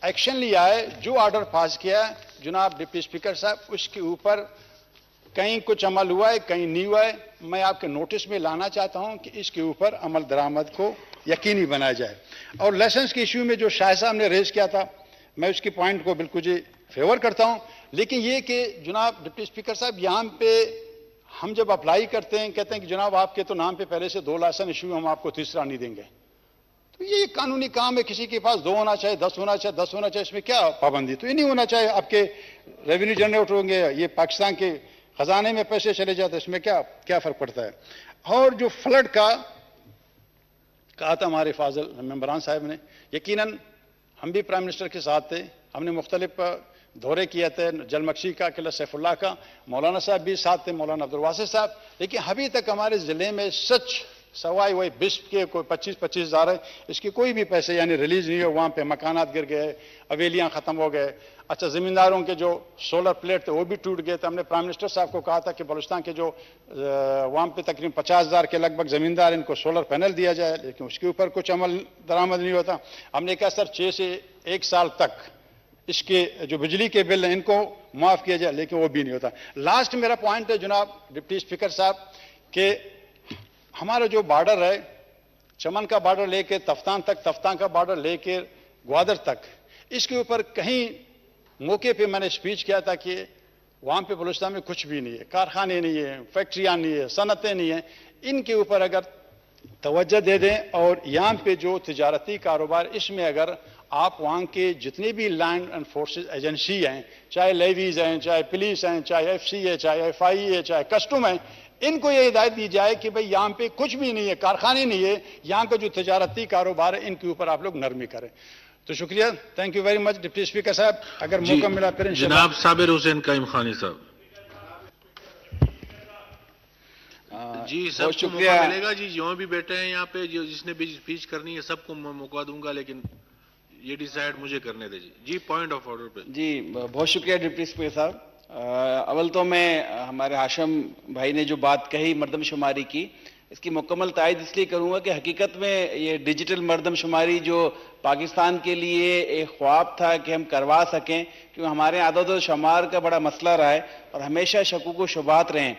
ایکشن لیا ہے, جو آرڈر پاس کیا ہے, جناب ڈپٹی اسپیکر صاحب, اس کے اوپر کہیں کچھ عمل ہوا ہے, کہیں نہیں ہوا ہے. میں آپ کے نوٹس میں لانا چاہتا ہوں کہ اس کے اوپر عمل درآمد کو یقینی بنایا جائے. اور لائسنس کے ایشو میں جو شاہ صاحب نے ریز کیا تھا, میں اس کی پوائنٹ کو بالکل جی فیور کرتا ہوں, لیکن یہ کہ جناب ڈپٹی اسپیکر صاحب یہاں پہ ہم جب اپلائی کرتے ہیں کہتے ہیں کہ جناب آپ کے تو نام پہ پہلے سے 2 لائسنس ایشو ہم آپ کو تیسرا نہیں دیں گے. تو یہ قانونی کام ہے, کسی کے پاس 2 ہونا چاہے 10 ہونا چاہے 10 ہونا چاہے, اس میں کیا پابندی؟ تو یہ نہیں ہونا چاہے. آپ کے ریونیو جنریٹ ہوں گے, یہ پاکستان کے خزانے میں پیسے چلے جاتے ہیں, اس میں کیا فرق پڑتا ہے. اور جو فلڈ کا کہا تھا ہمارے فاضل ممبران صاحب نے, یقیناً ہم بھی پرائم منسٹر کے ساتھ تھے, ہم نے مختلف دورے کیے تھے, جلمکشی کا, قلعہ سیف اللہ کا, مولانا صاحب بھی ساتھ تھے, مولانا عبدالواسط صاحب. لیکن ابھی تک ہمارے ضلع میں سچ سوائے وہی بسپ کے کوئی 25 ہزار ہے, اس کے کوئی بھی پیسے یعنی ریلیز نہیں ہو. وہاں پہ مکانات گر گئے, حویلیاں ختم ہو گئے. اچھا, زمینداروں کے جو سولر پلیٹ تھے وہ بھی ٹوٹ گئے تھے. ہم نے پرائم منسٹر صاحب کو کہا تھا کہ بلوچستان کے جو وہاں پہ تقریباً 50,000 کے لگ بھگ زمیندار, ان کو سولر پینل دیا جائے, لیکن اس کے اوپر کچھ عمل درآمد نہیں ہوتا. ہم نے کہا سر 6 سے 1 سال تک اس کے جو بجلی کے بل ہیں ان کو معاف کیا جائے, لیکن وہ بھی نہیں ہوتا. لاسٹ میرا پوائنٹ ہے جناب ڈپٹی اسپیکر صاحب کہ ہمارا جو بارڈر ہے, چمن کا بارڈر لے کے تفتان تک, تفتان کا بارڈر لے کے گوادر تک, اس کے اوپر کہیں موقع پہ میں نے اسپیچ کیا تھا کہ وہاں پہ بلوچستان میں کچھ بھی نہیں ہے, کارخانے نہیں ہیں, فیکٹریاں نہیں ہیں, صنعتیں نہیں ہیں. ان کے اوپر اگر توجہ دے دیں اور یہاں پہ جو تجارتی کاروبار, اس میں اگر آپ وہاں کے جتنے بھی لینڈ اینڈ فورسز ایجنسی ہیں, چاہے لیویز ہیں, چاہے پولیس ہیں, چاہے ایف سی ہے, چاہے ایف آئی ہے, چاہے کسٹم ہے, ان کو یہ ہدایت دی جائے کہ بھئی یہاں پہ کچھ بھی نہیں ہے, کارخانے نہیں ہے, یہاں کا جو تجارتی کاروبار ہے ان کے اوپر آپ لوگ نرمی کریں. تو شکریہ, thank you very much deputy speaker صاحب. اگر موقع ملا پھر جناب صابر حسین قائم خانی صاحب. جی سب کو موقع ملے گا جی, جو بھی بیٹھے ہیں یہاں پہ, جس نے بھی اسپیچ کرنی ہے سب کو موقع دوں گا, لیکن یہ ڈیسائیڈ مجھے کرنے دے. جی پوائنٹ آف آرڈر پہ. جی بہت شکریہ ڈپٹی اسپیکر صاحب. اول تو میں ہمارے ہاشم بھائی نے جو بات کہی مردم شماری کی, اس کی مکمل تائید اس لیے کروں گا کہ حقیقت میں یہ ڈیجیٹل مردم شماری جو پاکستان کے لیے ایک خواب تھا کہ ہم کروا سکیں, کیونکہ ہمارے عدد و شمار کا بڑا مسئلہ رہا ہے اور ہمیشہ شکوک و شبہات رہے ہیں.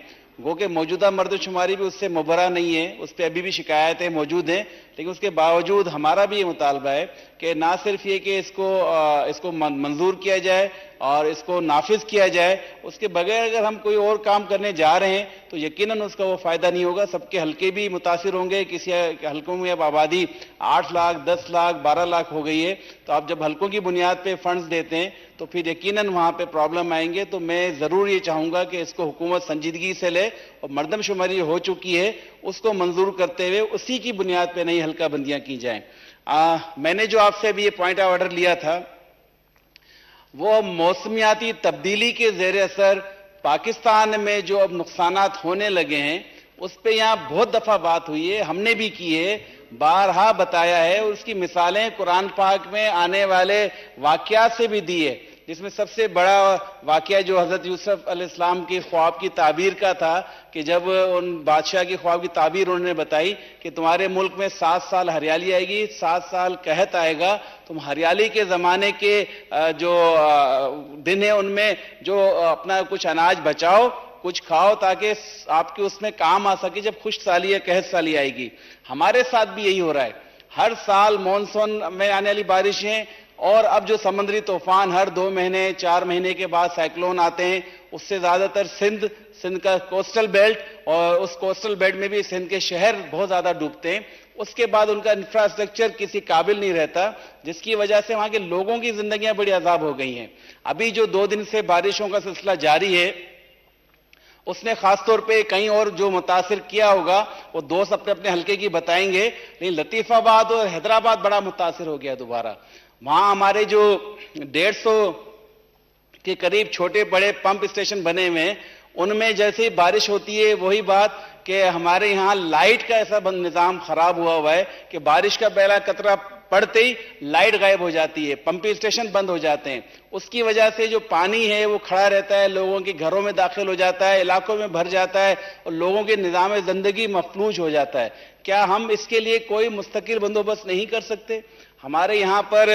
گو کہ موجودہ مردم شماری بھی اس سے مبرہ نہیں ہے, اس پہ ابھی بھی شکایتیں موجود ہیں, لیکن اس کے باوجود ہمارا بھی یہ مطالبہ ہے کہ نہ صرف یہ کہ اس کو منظور کیا جائے اور اس کو نافذ کیا جائے, اس کے بغیر اگر ہم کوئی اور کام کرنے جا رہے ہیں تو یقیناً اس کا وہ فائدہ نہیں ہوگا. سب کے حلقے بھی متاثر ہوں گے. کسی حلقوں میں اب آبادی 8 لاکھ 10 لاکھ 12 لاکھ ہو گئی ہے, تو آپ جب حلقوں کی بنیاد پہ فنڈز دیتے ہیں تو پھر یقیناً وہاں پہ پرابلم آئیں گے. تو میں ضرور یہ چاہوں گا کہ اس کو حکومت سنجیدگی سے لے اور مردم شماری ہو چکی ہے اس کو منظور کرتے ہوئے اسی کی بنیاد پہ نئی حلقہ بندیاں کی جائیں. میں نے جو آپ سے ابھی یہ پوائنٹ آف آرڈر لیا تھا وہ موسمیاتی تبدیلی کے زیر اثر پاکستان میں جو اب نقصانات ہونے لگے ہیں اس پہ یہاں بہت دفعہ بات ہوئی ہے, ہم نے بھی کی ہے, بارہا بتایا ہے, اور اس کی مثالیں قرآن پاک میں آنے والے واقعات سے بھی دی ہے, جس میں سب سے بڑا واقعہ جو حضرت یوسف علیہ السلام کی خواب کی تعبیر کا تھا کہ جب ان بادشاہ کی خواب کی تعبیر انہوں نے بتائی کہ تمہارے ملک میں 7 سال ہریالی آئے گی, 7 سال قحط آئے گا, تم ہریالی کے زمانے کے جو دن ہیں ان میں جو اپنا کچھ اناج بچاؤ, کچھ کھاؤ تاکہ آپ کے اس میں کام آ سکے جب خشک سالی یا قحط سالی آئے گی. ہمارے ساتھ بھی یہی ہو رہا ہے, ہر سال مونسون میں آنے والی بارشیں اور اب جو سمندری طوفان ہر 2 مہینے 4 مہینے کے بعد سائیکلون آتے ہیں, اس سے زیادہ تر سندھ کا کوسٹل بیلٹ, اور اس کوسٹل بیلٹ میں بھی سندھ کے شہر بہت زیادہ ڈوبتے ہیں. اس کے بعد ان کا انفراسٹرکچر کسی قابل نہیں رہتا, جس کی وجہ سے وہاں کے لوگوں کی زندگیاں بڑی عذاب ہو گئی ہیں. ابھی جو 2 دن سے بارشوں کا سلسلہ جاری ہے اس نے خاص طور پہ کہیں اور جو متاثر کیا ہوگا وہ دوست اپنے حلقے کی بتائیں گے, لیکن لطیف آباد اور حیدرآباد بڑا متاثر ہو گیا دوبارہ. وہاں ہمارے جو 150 کے قریب چھوٹے بڑے پمپ اسٹیشن بنے ہوئے ہیں, ان میں جیسے بارش ہوتی ہے وہی بات کہ ہمارے یہاں لائٹ کا ایسا نظام خراب ہوا ہے کہ بارش کا پہلا قطرہ پڑتے ہی لائٹ غائب ہو جاتی ہے, پمپنگ اسٹیشن بند ہو جاتے ہیں. اس کی وجہ سے جو پانی ہے وہ کھڑا رہتا ہے, لوگوں کے گھروں میں داخل ہو جاتا ہے, علاقوں میں بھر جاتا ہے, اور لوگوں کے نظام زندگی مفلوج ہو جاتا ہے. کیا ہم اس کے لیے کوئی مستقل بندوبست نہیں کر سکتے؟ ہمارے یہاں پر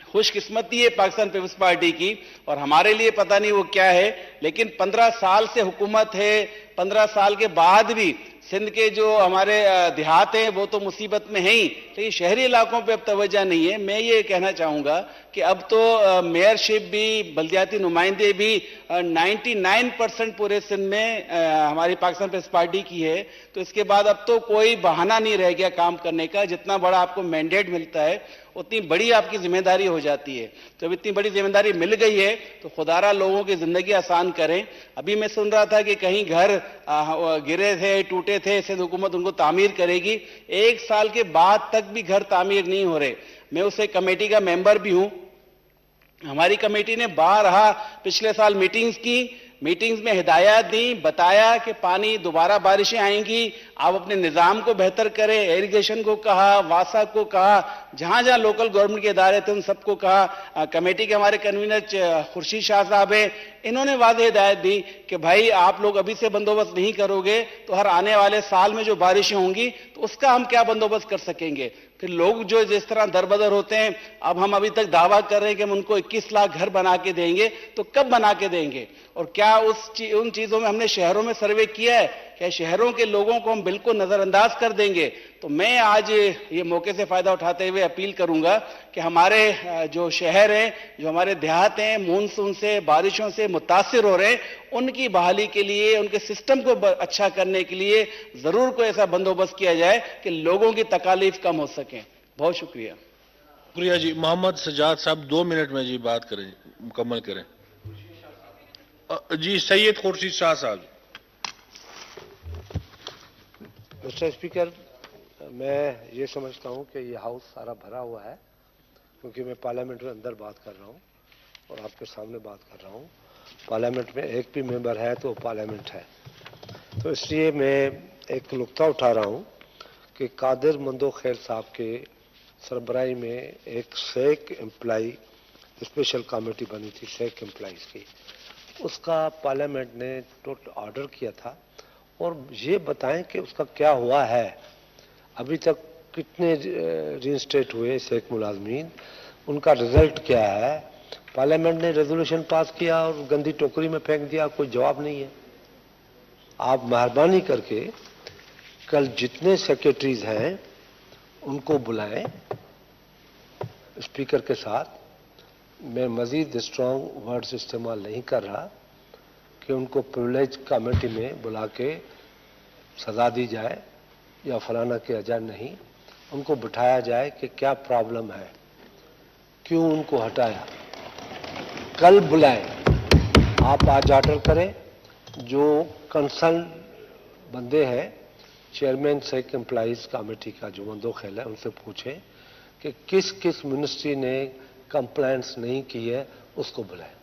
خوش قسمتی ہے پاکستان پیپلز پارٹی کی, اور ہمارے لیے پتہ نہیں وہ کیا ہے, لیکن 15 سال سے حکومت ہے, 15 سال کے بعد بھی سندھ کے جو ہمارے دیہات ہیں وہ تو مصیبت میں ہیں ہی, لیکن شہری علاقوں پہ اب توجہ نہیں ہے. میں یہ کہنا چاہوں گا کہ اب تو میئرشپ بھی بلدیاتی نمائندے بھی 99% پورے سندھ میں ہماری پاکستان پیپلز پارٹی کی ہے. تو اس کے بعد اب تو کوئی بہانہ نہیں رہ گیا کام کرنے کا. جتنا بڑا آپ کو مینڈیٹ ملتا ہے اتنی بڑی آپ کی ذمہ داری ہو جاتی ہے. تو اب اتنی بڑی ذمہ داری مل گئی ہے تو خدارہ لوگوں کی زندگی آسان کریں. ابھی میں سن رہا تھا کہ کہیں گھر گرے تھے, ٹوٹے تھے, سندھ حکومت ان کو تعمیر کرے گی. 1 سال کے بعد تک بھی گھر تعمیر نہیں ہو رہے. میں اس ایک کمیٹی کا ممبر بھی ہوں. ہماری کمیٹی نے بارہا پچھلے سال میٹنگز میں ہدایات دیں, بتایا کہ پانی دوبارہ بارشیں آئیں گی, آپ اپنے نظام کو بہتر کریں. ایریگیشن کو کہا, واسا کو کہا, جہاں جہاں لوکل گورنمنٹ کے ادارے تھے ان سب کو کہا. کمیٹی کے ہمارے کنوینر خورشید شاہ صاحب ہیں, انہوں نے واضح ہدایت دی کہ بھائی آپ لوگ ابھی سے بندوبست نہیں کرو گے تو ہر آنے والے سال میں جو بارشیں ہوں گی تو اس کا ہم کیا بندوبست کر سکیں گے. پھر لوگ جو جس طرح دربدر ہوتے ہیں, اب ہم ابھی تک دعویٰ کر رہے ہیں کہ ہم ان کو 21 لاکھ گھر بنا کے دیں گے, تو کب بنا کے دیں گے؟ اور کیا ان چیزوں میں ہم نے شہروں میں سروے کیا ہے؟ کیا شہروں کے لوگوں کو ہم بالکل نظر انداز کر دیں گے؟ تو میں آج یہ موقع سے فائدہ اٹھاتے ہوئے اپیل کروں گا کہ ہمارے جو شہر ہیں, جو ہمارے دیہات ہیں, مونسون سے, بارشوں سے متاثر ہو رہے ہیں, ان کی بحالی کے لیے, ان کے سسٹم کو اچھا کرنے کے لیے ضرور کوئی ایسا بندوبست کیا جائے کہ لوگوں کی تکالیف کم ہو سکیں. بہت شکریہ. شکریہ جی. محمد سجاد صاحب 2 منٹ میں جی بات کریں, مکمل کریں. جی سید خورشید شاہ صاحب. مسٹر اسپیکر, میں یہ سمجھتا ہوں کہ یہ ہاؤس سارا بھرا ہوا ہے کیونکہ میں پارلیمنٹ میں اندر بات کر رہا ہوں اور آپ کے سامنے بات کر رہا ہوں. پارلیمنٹ میں ایک بھی ممبر ہے تو پارلیمنٹ ہے. تو اس لیے میں ایک نقطہ اٹھا رہا ہوں کہ قادر مندو خیر صاحب کے سربراہی میں ایک سیک امپلائی اسپیشل کمیٹی بنی تھی, سیک امپلائیز کی. اس کا پارلیمنٹ نے ٹوٹل آرڈر کیا تھا, اور یہ بتائیں کہ اس کا کیا ہوا ہے, ابھی تک کتنے ری انسٹیٹ ہوئے سیک ملازمین, ان کا رزلٹ کیا ہے. پارلیمنٹ نے ریزولوشن پاس کیا اور گندی ٹوکری میں پھینک دیا, کوئی جواب نہیں ہے. آپ مہربانی کر کے کل جتنے سیکریٹریز ہیں ان کو بلائیں اسپیکر کے ساتھ. میں مزید اسٹرانگ ورڈز استعمال نہیں کر رہا کہ ان کو پریولیج کمیٹی میں بلا کے سزا دی جائے یا فلانا کیا جائے, نہیں. ان کو بٹھایا جائے کہ کیا پرابلم ہے, کیوں ان کو ہٹایا. کل بلائیں, آپ آج آرڈر کریں. جو کنسرن بندے ہیں, چیئرمین سیک امپلائیز کمیٹی کا جو مندو خیل ہے, ان سے پوچھیں کہ کس کس منسٹری نے کمپلینٹس نہیں کی ہے, اس کو بلائیں.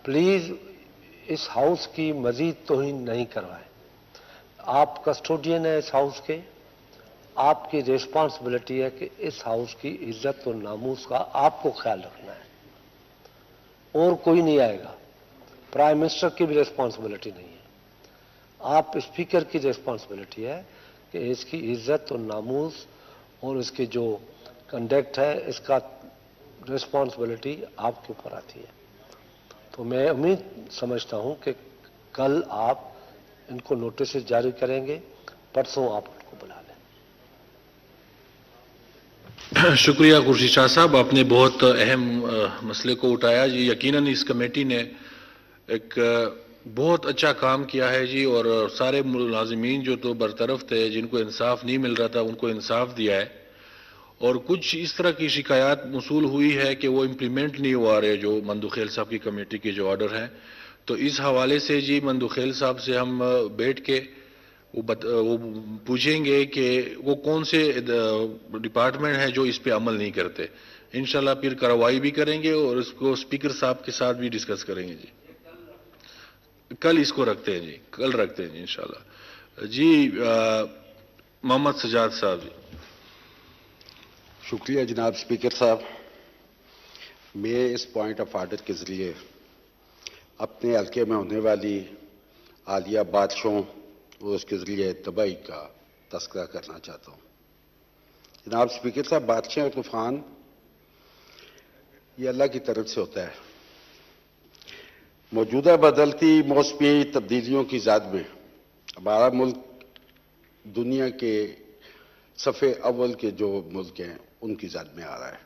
پلیز اس ہاؤس کی مزید توہین نہیں کروائیں. آپ کسٹوڈین ہیں اس ہاؤس کے, آپ کی ریسپانسبلٹی ہے کہ اس ہاؤس کی عزت اور ناموس کا آپ کو خیال رکھنا ہے, اور کوئی نہیں آئے گا. پرائم منسٹر کی بھی ریسپانسبلٹی نہیں ہے, آپ اسپیکر کی ریسپانسبلٹی ہے کہ اس کی عزت اور ناموس اور اس کی جو کنڈکٹ ہے اس کا ریسپانسبلٹی آپ کے اوپر آتی ہے. تو میں امید سمجھتا ہوں کہ کل آپ ان کو نوٹسز جاری کریں گے, پرسوں آپ ان کو بلا لیں. شکریہ خورشید شاہ صاحب, آپ نے بہت اہم مسئلے کو اٹھایا جی. یقیناً اس کمیٹی نے ایک بہت اچھا کام کیا ہے جی, اور سارے ملازمین جو تو برطرف تھے, جن کو انصاف نہیں مل رہا تھا, ان کو انصاف دیا ہے. اور کچھ اس طرح کی شکایات موصول ہوئی ہے کہ وہ امپلیمنٹ نہیں ہوا رہے, جو مندو خیل صاحب کی کمیٹی کے جو آرڈر ہیں. تو اس حوالے سے جی مندو خیل صاحب سے ہم بیٹھ کے وہ پوچھیں گے کہ وہ کون سے ڈپارٹمنٹ ہیں جو اس پہ عمل نہیں کرتے. انشاءاللہ پھر کارروائی بھی کریں گے اور اس کو اسپیکر صاحب کے ساتھ بھی ڈسکس کریں گے جی. کل اس کو رکھتے ہیں جی, کل رکھتے ہیں جی انشاءاللہ. جی محمد سجاد صاحب جی. شکریہ جناب اسپیکر صاحب. میں اس پوائنٹ آف آرڈر کے ذریعے اپنے حلقے میں ہونے والی حالیہ بارشوں اور اس کے ذریعے تباہی کا تذکرہ کرنا چاہتا ہوں. جناب اسپیکر صاحب, بارشیں اور طوفان یہ اللہ کی طرف سے ہوتا ہے. موجودہ بدلتی موسمی تبدیلیوں کی زد میں ہمارا ملک دنیا کے صفحے اول کے جو ملک ہیں ان کی زد میں آ رہا ہے.